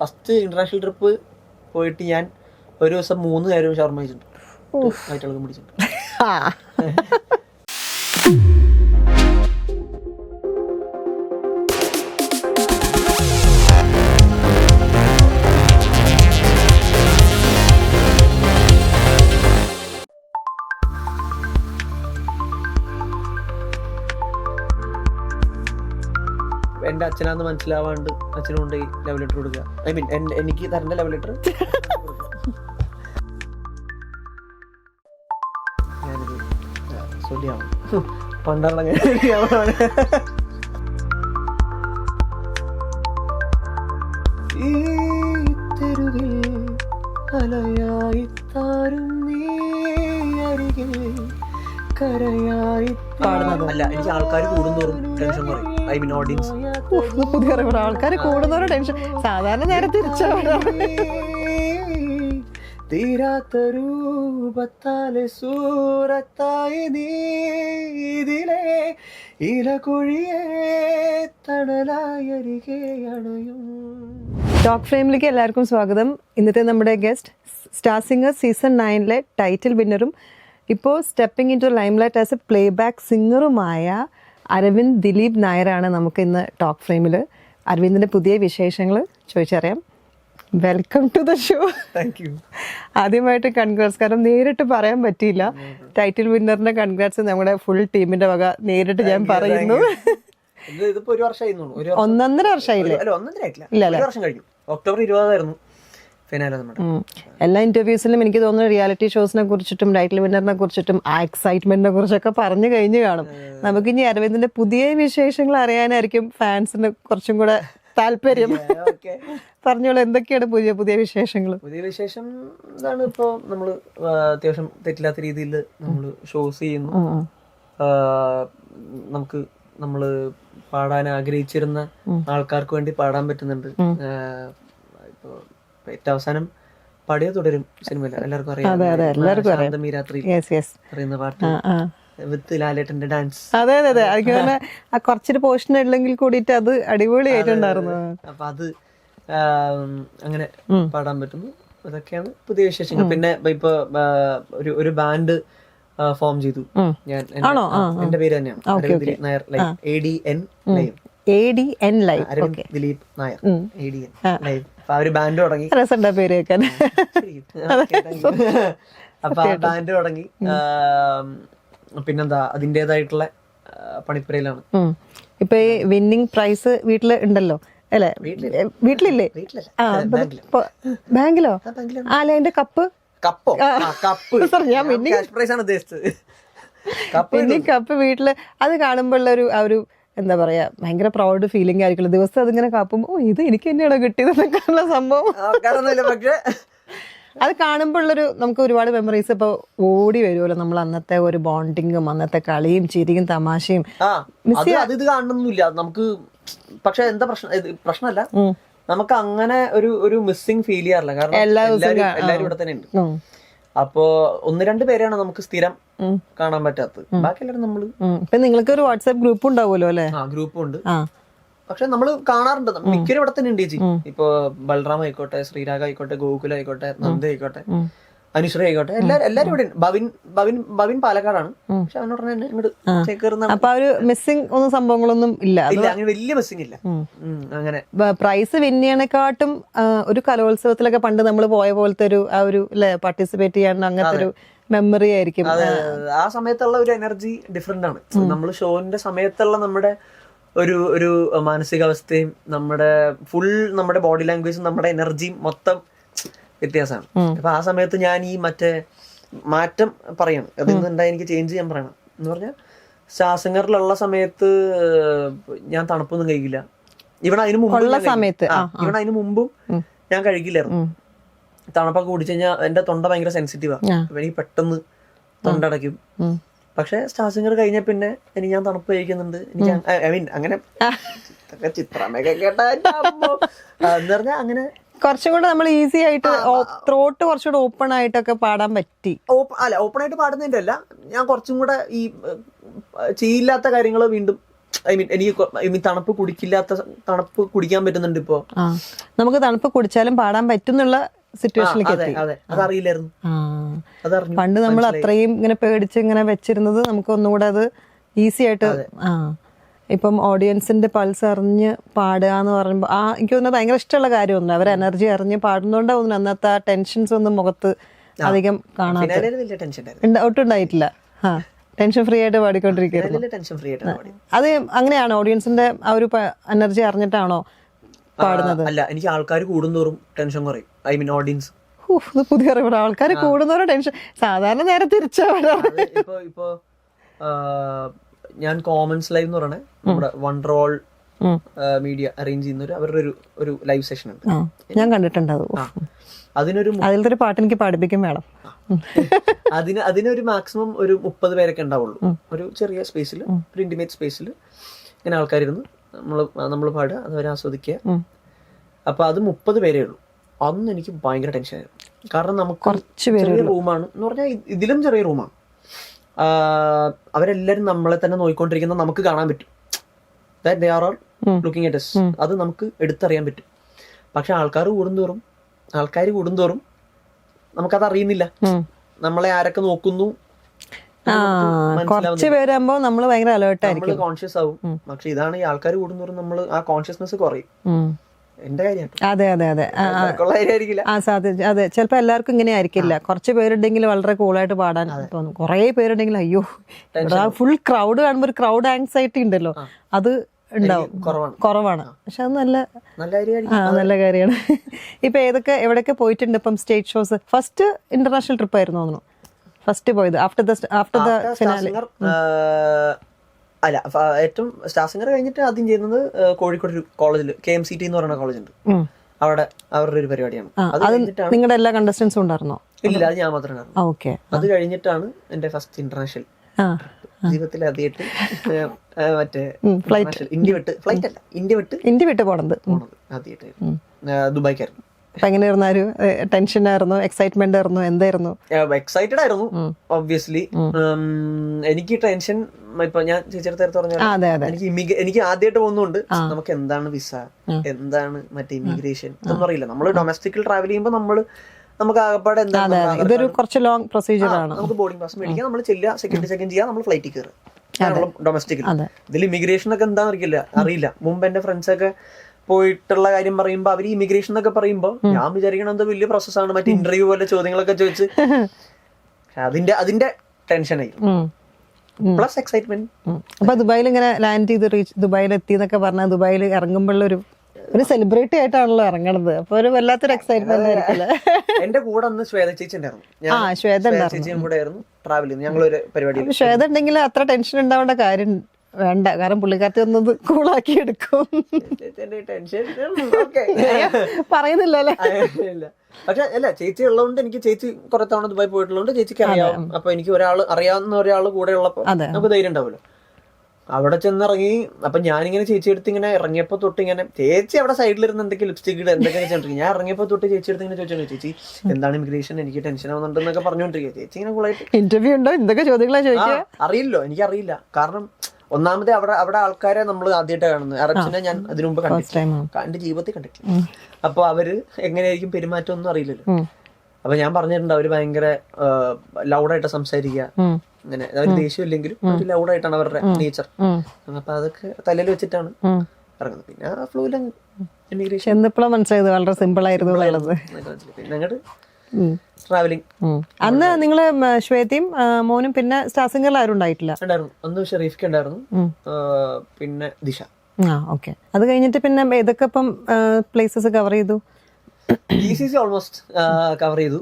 First international trip പോയിട്ട് ഞാൻ ഒരു ദിവസം 3 നേരം ഷവർമ കഴിച്ചിട്ടുണ്ട്, വയറ്റിളക്കം പിടിച്ചിട്ടുണ്ട്. എന്റെ അച്ഛനാന്ന് മനസ്സിലാവാണ്ട് അച്ഛനും കൊണ്ട് ലവ് ലെറ്റർ കൊടുക്കുക. ഐ മീൻ എനിക്ക് തരേണ്ട ലവ് ലെറ്റർ ഞാനിത് ശരിയാവും പണ്ടുള്ള ഈ തെരുവിൽ അലയായി താരും നീ അരികിൽ കരയായി പാടുന്നത്. അല്ല, എനിക്ക് ആൾക്കാർ കൂടുന്തോറും ടെൻഷൻ പറയും. ഐ മീൻ ഓഡിയൻസ് പുതിയ ആൾക്കാർ കൂടുന്നവരുടെ ടെൻഷൻ സാധാരണ നേരെ തിരിച്ചാണ്. തീരാത്ത രൂപത്താലെ സൂറത്തായി നീതിലെ ഇലകുഴിയെ തണലായി അരികെ അണയും. ടോക്ക് ഫ്രെയിമിലേക്ക് എല്ലാവർക്കും സ്വാഗതം. ഇന്നത്തെ നമ്മുടെ guest star singer season 9 title വിന്നറും ഇപ്പോൾ stepping in to limelight as a playback സിംഗറുമായ അരവിന്ദ് ദിലീപ് നായരാണ് നമുക്ക് ഇന്ന് ടോക്ക് ഫ്രെയിമിൽ. അരവിന്ദിൻ്റെ പുതിയ വിശേഷങ്ങൾ ചോദിച്ചറിയാം. Welcome to the show. Thank you. ആദ്യമായിട്ട് കൺഗ്രാറ്റ്സ്. കാരണം നേരിട്ട് പറയാൻ പറ്റിയില്ല. ടൈറ്റിൽ വിന്നറിന്റെ കൺഗ്രാറ്റ്സ് നമ്മുടെ ഫുൾ ടീമിന്റെ വക നേരിട്ട് ഞാൻ പറയുന്നു. ഇതിപ്പോ 1 വർഷമായി, 1.5 വർഷമായില്ലേ? ഇല്ല, 1 വർഷം കഴിഞ്ഞു. ഒക്ടോബർ 20 ഫിനാലെ നമ്മുടെ. എല്ലാ ഇന്റർവ്യൂസിലും എനിക്ക് തോന്നുന്നു റിയാലിറ്റി ഷോസിനെ കുറിച്ചിട്ടും ടൈറ്റിൽ വിന്നറിനെ കുറിച്ചിട്ടും ആ എക്സൈറ്റ്മെന്റിനെ കുറിച്ചൊക്കെ പറഞ്ഞു കഴിഞ്ഞു കാണും. നമുക്കിനി അരവിന്ദിന്റെ പുതിയ വിശേഷങ്ങൾ അറിയാനായിരിക്കും ഫാൻസിന് കുറച്ചും കൂടെ താല്പര്യം. പറഞ്ഞോളൂ, എന്തൊക്കെയാണ് പുതിയ പുതിയ വിശേഷങ്ങൾ? പുതിയ വിശേഷം ഇതാണ്, ഇപ്പൊ നമ്മള് അത്യാവശ്യം തെറ്റില്ലാത്ത രീതിയിൽ നമ്മള് ഷോസ് ചെയ്യുന്നു. നമുക്ക് നമ്മള് പാടാൻ ആഗ്രഹിച്ചിരുന്ന ആൾക്കാർക്ക് വേണ്ടി പാടാൻ പറ്റുന്നുണ്ട്. ഇപ്പൊ ഏറ്റവും അവസാനം പാടിയ തുടരും സിനിമയില് എല്ലാവർക്കും അറിയാം, മീരാത്രി പറയുന്ന പാട്ട് വിത്ത് ലാലേട്ടന്റെ ഡാൻസ്. അതെ അതെ അതെ, എനിക്ക് തന്നെ ആ കുറച്ചൊരു പോർഷൻ ഉള്ളെങ്കിൽ കൂടിയിട്ട് അത് അടിപൊളിയായിട്ടുണ്ടായിരുന്നു. അപ്പൊ അത് അങ്ങനെ പാടാൻ പറ്റുന്നു. അതൊക്കെയാണ് പുതിയ വിശേഷങ്ങൾ. പിന്നെ ഇപ്പൊ ഒരു ബാൻഡ് ഫോം ചെയ്തു ഞാൻ. എന്റെ പേര് തന്നെയാണ് Aravind Dileep Nair, ADN live. ADN live, Aravind Dileep Nair, ADN live. അപ്പൊ ആ ഒരു ബാൻഡ് തുടങ്ങി. രസമുണ്ടാ പേര് കേൾക്കാൻ. അപ്പൊ ആ ബാൻഡ് തുടങ്ങി. പിന്നെന്താ, അതിൻ്റെതായിട്ടുള്ള പണിപ്പുരയിലാണ്. ഇപ്പൊ ഈ വിന്നിംഗ് പ്രൈസ് വീട്ടില് ഉണ്ടല്ലോ അല്ലെ? വീട്ടിലില്ലേ? ബാങ്കിലോ? അല്ല, എന്റെ കപ്പ്. ഞാൻ വിന്നിംഗ് കപ്പ് വീട്ടില് അത് കാണുമ്പോഴുള്ള ആ ഒരു എന്താ പറയാ, ഭയങ്കര പ്രൗഡ് ഫീലിംഗ് ആയിരിക്കുമല്ലോ. ദിവസം അതിങ്ങനെ കാപ്പുമ്പോ ഇത് എനിക്ക് തന്നെയാണോ കിട്ടിയതെന്നൊക്കെയുള്ള സംഭവം. അത് കാണുമ്പോഴുള്ളൊരു നമുക്ക് ഒരുപാട് മെമ്മറീസ് ഇപ്പൊ ഓടി വരുമല്ലോ. നമ്മൾ അന്നത്തെ ഒരു ബോണ്ടിങ്ങും അന്നത്തെ കളിയും ചിരിയും തമാശയും ഇത് കാണണമെന്നില്ല നമുക്ക്. പക്ഷെ എന്താ പ്രശ്നമല്ല, നമുക്ക് അങ്ങനെ ഒരു മിസ്സിങ് ഫീൽ ചെയ്യാറില്ല. കാരണം എല്ലാവരും ഇവിടെ തന്നെ ഉണ്ട്. അപ്പോ 1-2 പേരെയാണ് നമുക്ക് സ്ഥിരം കാണാൻ പറ്റാത്തത്. ബാക്കി എല്ലാവരും നമ്മള്. നിങ്ങൾക്ക് ഒരു വാട്സ്ആപ്പ് ഗ്രൂപ്പ് ഉണ്ടാവുമല്ലോ അല്ലെ? ഗ്രൂപ്പും ഉണ്ട്. പക്ഷെ നമ്മള് കാണാറുണ്ട്. മിക്കരും ഇവിടെ തന്നെ ഉണ്ട് ചേച്ചി. ഇപ്പൊ ബൽറാം ആയിക്കോട്ടെ, ശ്രീരാഗ ആയിക്കോട്ടെ, ഗോകുൽ ആയിക്കോട്ടെ, നന്ദ ആയിക്കോട്ടെ, അനുശ്രീ ആയിക്കോട്ടെ, എല്ലാരും ഇവിടെ ഉണ്ട്. ബവിൻ പാലക്കാടാണ്. പക്ഷെ അവനോട് തന്നെ ഇങ്ങോട്ട് ചേക്കേറുന്ന. അപ്പൊ ഒരു മിസ്സിംഗ് ഒന്നും സംഭവങ്ങളൊന്നും ഇല്ല. അങ്ങനെ വലിയ മിസ്സിംഗ് ഇല്ല. അങ്ങനെ പ്രൈസ് വിൻ ചെയ്യണേക്കാട്ടും ഒരു കലോത്സവത്തിലൊക്കെ പണ്ട് നമ്മൾ പോയ പോലത്തെ ഒരു ആ ഒരു പാർട്ടിസിപ്പേറ്റ് ചെയ്യാൻ അങ്ങനത്തെ ഒരു മെമ്മറി ആയിരിക്കും. ആ സമയത്തുള്ള ഒരു എനർജി ഡിഫറെന്റ് ആണ്. നമ്മൾ ഷോന്റെ സമയത്തുള്ള നമ്മുടെ ഒരു മാനസികാവസ്ഥയും നമ്മുടെ നമ്മുടെ ബോഡി ലാംഗ്വേജും നമ്മുടെ എനർജിയും മൊത്തം വ്യത്യാസമാണ്. അപ്പൊ ആ സമയത്ത് ഞാൻ ഈ മാറ്റം പറയണം. അതിൽ നിന്നുണ്ടായി എനിക്ക് ചേഞ്ച് ചെയ്യാൻ പറയണം എന്ന് പറഞ്ഞാൽ, സ്റ്റാർ സിംഗറിലുള്ള സമയത്ത് ഞാൻ തണുപ്പൊന്നും കഴിക്കില്ല. ഇവിടെ അതിന് മുമ്പും ഞാൻ കഴിക്കില്ലായിരുന്നു. തണുപ്പൊക്കെ കുടിച്ചു കഴിഞ്ഞാൽ എന്റെ തൊണ്ട ഭയങ്കര സെൻസിറ്റീവാ. അപ്പൊ എനിക്ക് പെട്ടെന്ന് തൊണ്ടടയ്ക്കും. പക്ഷെ സ്റ്റാർ സിംഗർ കഴിഞ്ഞ പിന്നെ ഞാൻ തണുപ്പ് കഴിക്കുന്നുണ്ട്. എനിക്ക് ഐ മീൻ അങ്ങനെ ചിത്രമൊക്കെ കേട്ടാ എന്ന് പറഞ്ഞാൽ അങ്ങനെ കുറച്ചും കൂടെ നമ്മൾ ഈസി ആയിട്ട് ത്രോട്ട് കുറച്ചുകൂടെ ഓപ്പൺ ആയിട്ടൊക്കെ പാടാൻ പറ്റി. ഓപ്പൺ ആയിട്ട് പാടുന്നതിന്റെ അല്ല, ഞാൻ കുറച്ചും കൂടെ ഈ ചെയ്യില്ലാത്ത കാര്യങ്ങൾ വീണ്ടും ഐ മീൻ എനിക്ക് തണുപ്പ് തണുപ്പ് കുടിക്കാൻ പറ്റുന്നുണ്ട് ഇപ്പോ. നമുക്ക് തണുപ്പ് കുടിച്ചാലും പാടാൻ പറ്റുന്നുള്ള സിറ്റുവേഷനിലേക്ക് എത്തി. അതെ അതറിയില്ലായിരുന്നു. അതറിഞ്ഞു. പണ്ട് നമ്മൾ അത്രയും ഇങ്ങനെ പേടിച്ച് ഇങ്ങനെ വെച്ചിരുന്നത് നമുക്ക് ഒന്നുകൂടെ അത് ഈസി ആയിട്ട് ഇപ്പം ഓഡിയൻസിന്റെ പൾസ് അറിഞ്ഞ് പാടുക എന്ന് പറയുമ്പോൾ എനിക്ക് തോന്നുന്നത് ഭയങ്കര ഇഷ്ടമുള്ള കാര്യമൊന്നും. അവർ എനർജി അറിഞ്ഞ് പാടുന്നോണ്ടാ തോന്നുന്നു അന്നത്തെ ആ ടെൻഷൻസ് ഒന്നും മുഖത്ത് അധികം കാണാത്ത ഒട്ടും ഉണ്ടായിട്ടില്ല. ടെൻഷൻ ഫ്രീ ആയിട്ട് പാടിക്കൊണ്ടിരിക്കുന്നത്. അത് അങ്ങനെയാണോ ഓഡിയൻസിന്റെ ആ ഒരു എനർജി അറിഞ്ഞിട്ടാണോ പാടുന്നത്? അല്ല, എനിക്ക് ആൾക്കാർ കൂടുന്തോറും ടെൻഷൻ കുറയും. I mean audience. ഇത് പുതിയ അറിവാണ്. ആൾക്കാർ കൂടുന്നവരും ടെൻഷൻ. സാധാരണ നേരെ തിരിച്ചാ ഇപ്പൊ ഞാൻ കോമൺസ് ലൈവ് എന്ന് പറയണേ നമ്മുടെ വണ്ടർവോൾ മീഡിയ അറേഞ്ച് ചെയ്യുന്ന അവരുടെ ഒരു ലൈവ് സെഷൻ ഉണ്ട്. ഞാൻ കണ്ടിട്ടുണ്ട്. അതിലത്തെ ഒരു പാട്ട് എനിക്ക് പാടിപ്പിക്കും വേണം. അതിനൊരു മാക്സിമം ഒരു 30 പേരൊക്കെ ഉണ്ടാവുള്ളൂ. ഒരു ചെറിയ സ്പേസിൽ, ഒരു ഇന്റിമേറ്റ് സ്പേസിൽ ഇങ്ങനെ ആൾക്കാരിരുന്ന് നമ്മൾ പാടുക, അതുവരെ ആസ്വദിക്കുക. അപ്പൊ അത് 30 പേരേ ഉള്ളൂ. അന്ന് എനിക്ക് ഭയങ്കര ടെൻഷനായിരുന്നു. കാരണം നമുക്ക് ചെറിയ റൂമാണ് എന്ന് പറഞ്ഞാൽ ഇതിലും ചെറിയ റൂമാണ്. അവരെല്ലാരും നമ്മളെ തന്നെ നോക്കിക്കൊണ്ടിരിക്കുന്ന നമുക്ക് കാണാൻ പറ്റും. They are all looking at us. അത് നമുക്ക് എടുത്തറിയാൻ പറ്റും. പക്ഷെ ആൾക്കാർ കൂടുന്തോറും നമുക്കത് അറിയുന്നില്ല. നമ്മളെ ആരൊക്കെ നോക്കുന്നു കുറച്ച് പേരാകുമ്പോ നമ്മള് ഭയങ്കര അലേർട്ടായിരിക്കും, കോൺഷ്യസ് ആവും. പക്ഷെ ഇതാണ് ഈ ആൾക്കാർ കൂടുന്തോറും നമ്മൾ ആ കോൺഷ്യസ്നെസ് കുറയും. എന്റെ കാര്യം. അതെ അതെ, ചിലപ്പോ എല്ലാവർക്കും ഇങ്ങനെ ആയിരിക്കില്ല. കുറച്ച് പേരുണ്ടെങ്കിൽ വളരെ കൂളായിട്ട് പാടാൻ തോന്നും. കുറെ പേരുണ്ടെങ്കിൽ അയ്യോ ഫുൾ ക്രൗഡ് കാണുമ്പോ ഒരു ക്രൗഡ് ആങ്സൈറ്റി ഉണ്ടല്ലോ, അത് ഉണ്ടാവും, കുറവാണ്. പക്ഷെ അത് നല്ല കാര്യമാണ്. ഇപ്പൊ എവിടെയൊക്കെ പോയിട്ടുണ്ട് ഇപ്പം stage shows? First international trip ആയിരുന്നു തോന്നുന്നു ഫസ്റ്റ് പോയത് ആഫ്റ്റർ ദ ഫിനാലെ. അല്ല, ഏറ്റവും സ്റ്റാർ സിംഗർ കഴിഞ്ഞിട്ട് ആദ്യം ചെയ്യുന്നത് കോഴിക്കോട് ഒരു കോളേജിൽ KMCT എന്ന് പറയുന്ന കോളേജ് ഉണ്ട്. അവിടെ അവരുടെ ഒരു പരിപാടിയാണ്. നിങ്ങളുടെ എല്ലാ കണ്ടസ്റ്റൻസും ഉണ്ടായിരുന്നോ? ഇല്ല, അത് ഞാൻ മാത്രമേ. അത് കഴിഞ്ഞിട്ടാണ് എന്റെ ഫസ്റ്റ് ഇന്റർനാഷണൽ ജീവിതത്തിൽ ആദ്യമായിട്ട് മറ്റേ ഇന്ത്യ വിട്ട് പോണത് ആദ്യമായിട്ട് ദുബായ്ക്കായിരുന്നു. അപ്പൊ എങ്ങനെയായിരുന്നു? ഒരു ടെൻഷൻ ആയിരുന്നു, എക്സൈറ്റ്മെന്റ് ആയിരുന്നു, എന്തായിരുന്നു? എക്സൈറ്റഡ് ആയിരുന്നു ഒബ്വിയസ്ലി. എനിക്ക് ടെൻഷൻ ഇപ്പൊ ഞാൻ ചേച്ചിയുടെ പറഞ്ഞ എനിക്ക് ആദ്യമായിട്ട് പോകുന്നുണ്ട്. നമുക്ക് എന്താണ് വിസ, എന്താണ് മറ്റേ ഇമിഗ്രേഷൻ ഇതൊന്നും അറിയില്ല. നമ്മൾ ഡൊമസ്റ്റിക്കിൽ ട്രാവൽ ചെയ്യുമ്പോൾ നമുക്ക് ആകപ്പാടെ എന്താണ്, ഇതൊരു കുറച്ച് ലോങ് പ്രൊസീജിയർ ആണ്. നമുക്ക് ബോർഡിംഗ് പാസ് മേടിക്കാം, നമ്മൾ ചെല്ലുക, സെക്യൂരിറ്റി ചെക്ക് ചെയ്യാം, നമ്മൾ ഫ്ലൈറ്റിൽ കയറുക. ഡൊമസ്റ്റിക്കിൽ ഇതിൽ ഇമിഗ്രേഷൻ ഒക്കെ എന്താണെന്ന് അറിയില്ല. മുമ്പ് എന്റെ ഫ്രണ്ട്സ് ഒക്കെ പോയിട്ടുള്ള കാര്യം പറയുമ്പോ അവര് ഇമിഗ്രേഷൻ എന്നൊക്കെ പറയുമ്പോ ഞാൻ വിചാരിക്കണം എന്തോ വലിയ പ്രോസസ്സാണ്, മറ്റേ ഇന്റർവ്യൂ പോലെ ചോദ്യങ്ങളൊക്കെ ചോദിച്ച് അതിന്റെ ടെൻഷനായി പ്ലസ് എക്സൈറ്റ്മെന്റ്. അപ്പൊ ദുബായിൽ ഇങ്ങനെ ലാൻഡ് ചെയ്ത് ദുബായിൽ എത്തി എന്നൊക്കെ പറഞ്ഞാൽ ദുബായിൽ ഇറങ്ങുമ്പോഴുള്ള ഒരു സെലിബ്രിറ്റി ആയിട്ടാണല്ലോ ഇറങ്ങണത്. അപ്പൊ ഒരു വല്ലാത്തൊരു എക്സൈറ്റ്മെന്റ് ആയിരിക്കില്ല. എന്റെ കൂടെ അന്ന് ശ്വേത ചേച്ചി ഉണ്ടായിരുന്നു. ചേച്ചിയും കൂടെ ആയിരുന്നു ട്രാവൽ ചെയ്യുന്നത്. ഞങ്ങളൊരു പരിപാടി. ശ്വേത ഉണ്ടെങ്കിൽ അത്ര ടെൻഷൻ ഉണ്ടാവേണ്ട കാര്യം വേണ്ട, കാരണം പുള്ളിക്കാരത്തി ഒന്നത് കൂളാക്കി എടുക്കും. പറയുന്നില്ല അല്ലേ? പക്ഷെ അല്ല, ചേച്ചി ഉള്ളതുകൊണ്ട് എനിക്ക്, ചേച്ചി കുറെ തവണ ദുബായി പോയിട്ടുള്ളതുകൊണ്ട് ചേച്ചിക്ക് അറിയാം. അപ്പൊ എനിക്ക് അറിയാവുന്ന ഒരാൾ കൂടെ ഉള്ളപ്പോ നമുക്ക് ധൈര്യം ഉണ്ടാവുമല്ലോ. അവിടെ ചെന്നിറങ്ങി. അപ്പൊ ഞാനിങ്ങനെ ചേച്ചി എടുത്ത് ഇങ്ങനെ ഇറങ്ങിയപ്പോ തൊട്ട് ഇങ്ങനെ ചേച്ചി അവിടെ സൈഡിലിരുന്ന് എന്തൊക്കെ ലിപ്സ്റ്റിക് ഇട്ട് എന്തൊക്കെ വെച്ചോണ്ടിരിക്കും. ഞാൻ ഇറങ്ങിയപ്പോ തൊട്ട് ചേച്ചി എടുത്ത് ഇങ്ങനെ ചോദിച്ചോളൂ, ചേച്ചി എന്താണ് ഇമിഗ്രേഷൻ, എനിക്ക് ടെൻഷൻ ആവുന്നുണ്ടെന്നൊക്കെ പറഞ്ഞോണ്ടിരിക്കുക. ചേച്ചി ഇങ്ങനെ കൂളായിട്ട് ഇന്റർവ്യൂ ഉണ്ടോ എന്തൊക്കെ ചോദ്യങ്ങളാ ചോദിക്കുക അറിയില്ലോ, എനിക്കറിയില്ല. കാരണം ഒന്നാമത് അവിടെ ആൾക്കാരെ നമ്മൾ ആദ്യമായിട്ട് കാണുന്നത്. അറബ്സിനെ ഞാൻ അതിനു മുമ്പ് കണ്ടിട്ട് ജീവിതത്തിൽ കണ്ടിട്ടില്ല. അപ്പൊ അവര് എങ്ങനെയായിരിക്കും പെരുമാറ്റം ഒന്നും അറിയില്ലല്ലോ. അപ്പൊ ഞാൻ പറഞ്ഞിട്ടുണ്ട് അവര് ഭയങ്കര ലൗഡായിട്ട് സംസാരിക്കുക, അങ്ങനെ അവർ ദേഷ്യം ഇല്ലെങ്കിലും ലൗഡായിട്ടാണ് അവരുടെ നേച്ചർ. അപ്പൊ അതൊക്കെ തലയിൽ വെച്ചിട്ടാണ് ഇറങ്ങുന്നത്. പിന്നെ ഫ്ലൂല ഇമിഗ്രേഷൻ എന്നിപ്പോഴും മനസ്സിലായത് വളരെ സിമ്പിൾ ആയിരുന്നു. പിന്നെ അങ്ങോട്ട് ട്രാവലിംഗ്. അന്ന് നിങ്ങള് ശ്വേതയും മോനും പിന്നെ സ്റ്റാർ സിംഗറിൽ ആരും ഉണ്ടായിട്ടില്ല? അന്ന് ഷെരീഫ്ക്ക് ഉണ്ടായിരുന്നു, പിന്നെ ദിശ. ഓക്കെ. അത് കഴിഞ്ഞിട്ട് പിന്നെ ഏതൊക്കെ ഇപ്പം പ്ലേസസ് കവർ ചെയ്തു? GCC ഓൾമോസ്റ്റ് കവർ ചെയ്തു.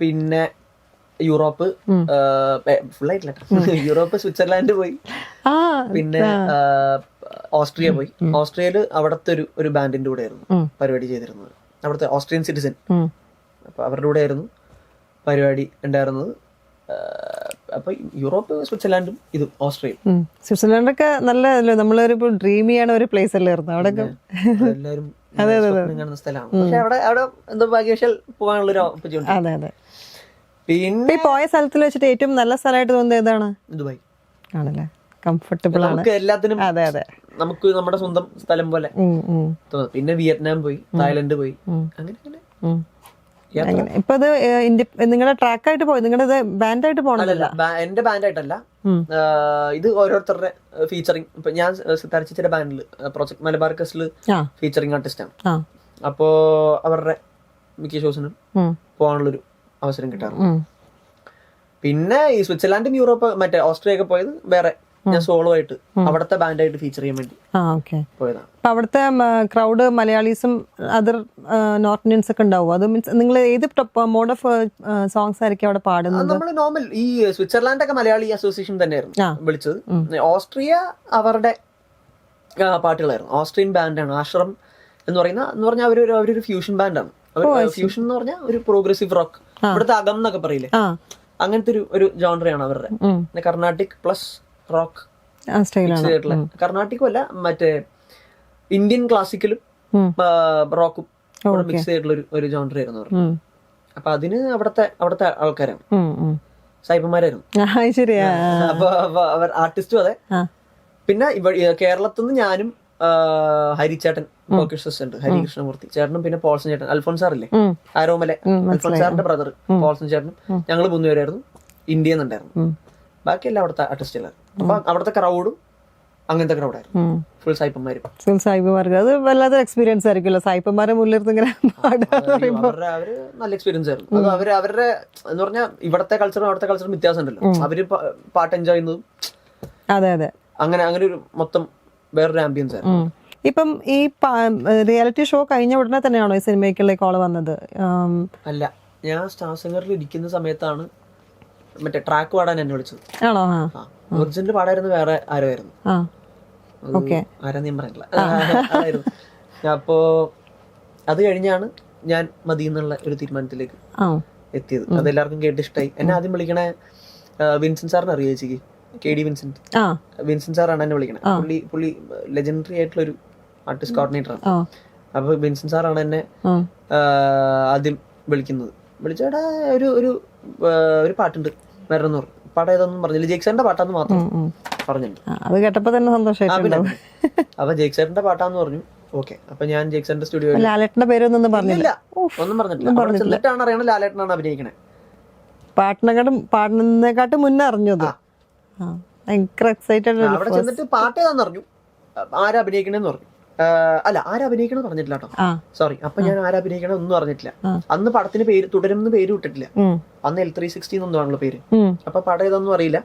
പിന്നെ യൂറോപ്പ് ഫുള്ളായിട്ടില്ല. യൂറോപ്പ്, സ്വിറ്റ്സർലാൻഡ് പോയി. പിന്നെ ഓസ്ട്രിയ പോയി. ഓസ്ട്രിയയില് അവിടത്തെ ഒരു ബാൻഡിന്റെ കൂടെ ആയിരുന്നു പരിപാടി ചെയ്തിരുന്നത്. അവിടുത്തെ ഓസ്ട്രിയൻ സിറ്റിസൺ. അപ്പൊ അവരുടെ കൂടെ ആയിരുന്നു പരിപാടി ഉണ്ടായിരുന്നത്. അപ്പൊ യൂറോപ്പ്, സ്വിറ്റ്സർലാൻഡും ഇതും ഓസ്ട്രിയ. സ്വിറ്റ്സർലാൻഡൊക്കെ നല്ല നമ്മളൊരു ഡ്രീം ചെയ്യണ ഒരു പ്ലേസ് അല്ലായിരുന്നു. അവിടെ എല്ലാവരും കാണുന്ന സ്ഥലമാണ്. പക്ഷെ അവിടെ എന്തോ ഭാഗ്യവശാൽ പോകാനുള്ള ഒരു ഓപ്പർച്യൂണിറ്റി. അതെ അതെ. പിന്നെ പോയ സ്ഥലത്തിൽ വെച്ചിട്ട് ഏറ്റവും നല്ല സ്ഥലമായിട്ട് തോന്നുന്നത് ഏതാണ്? ദുബായ് ആണല്ലേ? കംഫർട്ടബിൾ ആണ്. നമുക്ക് എല്ലാത്തിനും അതെ അതെ നമുക്ക് നമ്മുടെ സ്വന്തം സ്ഥലം പോലെ തോന്നും. പിന്നെ വിയറ്റ്നാം പോയി, തായ്ലൻഡ് പോയി, അങ്ങനെ അങ്ങനെ. ഇപ്പൊ ഇത് നിങ്ങളുടെ ട്രാക്കായിട്ട് പോയി, നിങ്ങളുടെ ബാൻഡായിട്ട് പോകണമല്ല? എന്റെ ബാൻഡായിട്ടല്ല, ഇത് ഓരോരുത്തരുടെ ഫീച്ചറിങ്. ഇപ്പൊ ഞാൻ സിത്താര ബാൻഡിൽ പ്രോജക്ട് മലബാർ കസ്റ്റില് ഫീച്ചറിങ് ആർട്ടിസ്റ്റ് ആണ്. അപ്പോ അവരുടെ മിക്ക ഷോസിനും പോകാനുള്ളൊരു അവസരം കിട്ടാറുണ്ട്. പിന്നെ ഈ സ്വിറ്റ്സർലാൻഡും യൂറോപ്പ് മറ്റേ ഓസ്ട്രിയ ഒക്കെ പോയത് വേറെ, ഞാൻ സോളോ ആയിട്ട് അവിടുത്തെ ബാൻഡായിട്ട് ഫീച്ചർ ചെയ്യാൻ വേണ്ടി പോയതാണ്. അപ്പൊ അവിടുത്തെ ക്രൗഡ് മലയാളീസും അതർ നോർത്ത് ഇന്ത്യൻസ് ഒക്കെ ഉണ്ടാവും. അത് മീൻസ് നിങ്ങൾ ഏത് മോഡ് ഓഫ് സോങ്സ് ആയിരിക്കും അവിടെ പാടുന്നത്? നമ്മൾ നോർമൽ ഈ സ്വിറ്റ്സർലാൻഡ് ഒക്കെ മലയാളി അസോസിയേഷൻ തന്നെയായിരുന്നു വിളിച്ചത്. ഓസ്ട്രിയ അവരുടെ പാട്ടുകളായിരുന്നു. ഓസ്ട്രിയൻ ബാൻഡാണ് ആശ്രം എന്ന് പറഞ്ഞാൽ അവരൊരു ഫ്യൂഷൻ ബാൻഡാണ്. ഫ്യൂഷൻ എന്ന് പറഞ്ഞാൽ ഒരു പ്രോഗ്രസീവ് റോക്ക്, ഇവിടുത്തെ അകം എന്നൊക്കെ പറയില്ലേ, അങ്ങനത്തെ ഒരു ജോണറയാണ് അവരുടെ. കർണാട്ടിക് പ്ലസ് റോക്ക് ആയിട്ടുള്ള, കർണാട്ടിക്കും അല്ല മറ്റേ ഇന്ത്യൻ ക്ലാസിക്കലും റോക്കും മിക്സ് ചെയ്തിട്ടുള്ള ഒരു ജോണർ ആയിരുന്നു അവർ. അപ്പൊ അതിന് അവിടുത്തെ ആൾക്കാരാണ്, സായിപ്പന്മാരായിരുന്നു. അപ്പൊ അവർ ആർട്ടിസ്റ്റും അതെ. പിന്നെ കേരളത്തിൽ നിന്ന് ഞാനും ഹരിച്ചേട്ടൻ ഉണ്ട്, ഹരികൃഷ്ണമൂർത്തി ചേട്ടനും, പിന്നെ പോൾസൺ ചേട്ടൻ, അൽഫോൻസാറില്ലേ ആരോമലെ, അൽഫോൻസാറിന്റെ ബ്രദർ പോൾസൺ ചേട്ടനും, ഞങ്ങൾ 3 പേരായിരുന്നു ഇന്ത്യയിൽ നിന്നുണ്ടായിരുന്നു. ബാക്കി എല്ലാം അവിടുത്തെ ആർട്ടിസ്റ്റുകളായിരുന്നു. അപ്പൊ അവിടുത്തെ ക്രൗഡും അങ്ങനത്തെ ക്രൗഡായിരുന്നു, ഫുൾ സായിപ്പന്മാർക്ക്. അത് വല്ലാത്ത എക്സ്പീരിയൻസ് ആയിരിക്കുമല്ലോ, സായിപ്പന്മാരെ മുന്നിലിരുന്ന് ഇങ്ങനെ അവര് നല്ല എക്സ്പീരിയൻസ് ആയിരുന്നു. അത് അവരുടെ എന്ന് പറഞ്ഞാൽ ഇവിടത്തെ കൾച്ചറും അവിടുത്തെ കൾച്ചറും വ്യത്യാസം ഉണ്ടല്ലോ. അവര് പാട്ട് എൻജോയ് ചെയ്യുന്നതും അതെ അതെ അങ്ങനെ ഒരു മൊത്തം വേറൊരു ആംബിയൻസ് ആയിരുന്നു. ഇപ്പം ഈ റിയാലിറ്റി ഷോ കഴിഞ്ഞ ഉടനെ തന്നെയാണോ ഈ സിനിമയ്ക്കുള്ള കോള് വന്നത്? അല്ല, ഞാൻ സ്റ്റാർ സിംഗറിൽ ഇരിക്കുന്ന സമയത്താണ് മറ്റേ ട്രാക്ക് പാടാൻ എന്നെ വിളിച്ചത്. ആണോ? ഒറിജിനൽ പാടായിരുന്നു വേറെ ആരോ ആയിരുന്നു, ആരാന്ന് ഞാൻ പറഞ്ഞില്ല, അതായിരുന്നു. അപ്പോ അത് കഴിഞ്ഞാണ് ഞാൻ മതി എന്നുള്ള ഒരു തീരുമാനത്തിലേക്ക് എത്തിയത്. അതെല്ലാവർക്കും കേട്ട് ഇഷ്ടമായി. എന്നെ ആദ്യം വിളിക്കണേ വിൻസെന്റ് സാറിന് അറിയോ ചേച്ചിക്ക്? KD വിൻസെന്റ് സാറാണ് എന്നെ വിളിക്കണേ. പുള്ളി ലെജൻഡറി ആയിട്ടുള്ള ഒരു ആർട്ടിസ്റ്റ് കോർഡിനേറ്റർ ആണ്. അപ്പൊ വിൻസെന്റ് സാറാണ് എന്നെ ആദ്യം വിളിക്കുന്നത്. വിളിച്ചേടാ ഒരു പാട്ടുണ്ട് വരണമെന്ന് പറഞ്ഞു. പാട്ട് ഏതൊന്നും പറഞ്ഞില്ല, ജേക്സറിന്റെ പാട്ടാന്ന് മാത്രം പറഞ്ഞിട്ടുണ്ട്. അത് കേട്ടപ്പോ തന്നെ സന്തോഷമായിട്ടുണ്ടാവും. അപ്പൊ ജേക്സറിന്റെ പാട്ടാന്ന് പറഞ്ഞു. ഓക്കെ, അപ്പൊ ഞാൻ ജേക്സറിന്റെ സ്റ്റുഡിയോ. ലാലേട്ടന്റെ പേരൊന്നും പറഞ്ഞില്ല, ഒന്നും പറഞ്ഞിട്ടില്ല. ചെന്നിട്ടാണ് അറിയണത് ലാലേട്ടനാണ് അഭിനയിക്കണേ. പാടുന്നതിനെക്കാട്ടും മുന്നേ അറിഞ്ഞത്. അവിടെ ചെന്നിട്ട് പാട്ട് ഏതാന്ന് പറഞ്ഞു, ആരാ അഭിനയിക്കണേന്ന് പറഞ്ഞു. അല്ല, ആരാ അഭിനയിക്കണം പറഞ്ഞിട്ടില്ല കേട്ടോ, സോറി. അപ്പൊ ഞാൻ ആരാ അഭിനയിക്കണം ഒന്നും അറിഞ്ഞിട്ടില്ല. അന്ന് പടത്തിന് പേര് തുടരുമെന്ന് പേര് വിട്ടിട്ടില്ല. അന്ന് L360 എന്നൊന്നാണല്ലോ പേര്. അപ്പൊ പടം ഏതാന്നും അറിയില്ല,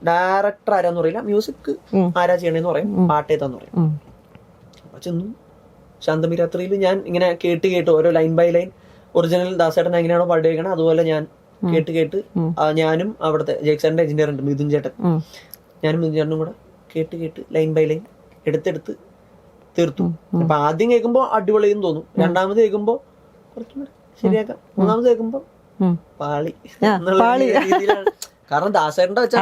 ഡയറക്ടർ ആരാന്ന് അറിയില്ല, മ്യൂസിക് ആരാ ചെയ്യണേന്ന് പറയും, പാട്ട് ഏതാന്ന് പറയും. അപ്പൊ ചെന്നു ശാന്തമി രാത്രിയിൽ ഞാൻ ഇങ്ങനെ കേട്ട് ഓരോ ലൈൻ ബൈ ലൈൻ ഒറിജിനൽ ദാസേട്ടൻ എങ്ങനെയാണോ പാട്ട് കേൾക്കണത് അതുപോലെ ഞാൻ കേട്ട് ഞാനും അവിടുത്തെ ജേക്സറിന്റെ എഞ്ചിനീയർ ഉണ്ട് മിഥുൻ ചേട്ടൻ, ഞാനും മിഥുൻ ചേട്ടനും കൂടെ കേട്ട് ലൈൻ ബൈ ലൈൻ എടുത്തെടുത്ത് തീർത്തു. അപ്പൊ ആദ്യം കേൾക്കുമ്പോ അടിപൊളിയെന്ന് തോന്നും, രണ്ടാമത് കേൾക്കുമ്പോ കുറച്ചും കൂടെ ശരിയാക്കാം, മൂന്നാമത് കേൾക്കുമ്പോ പാളി എന്നുള്ള രീതിയിലാണ്. കാരണം ദാസേട്ടന്റെ വെച്ചാൽ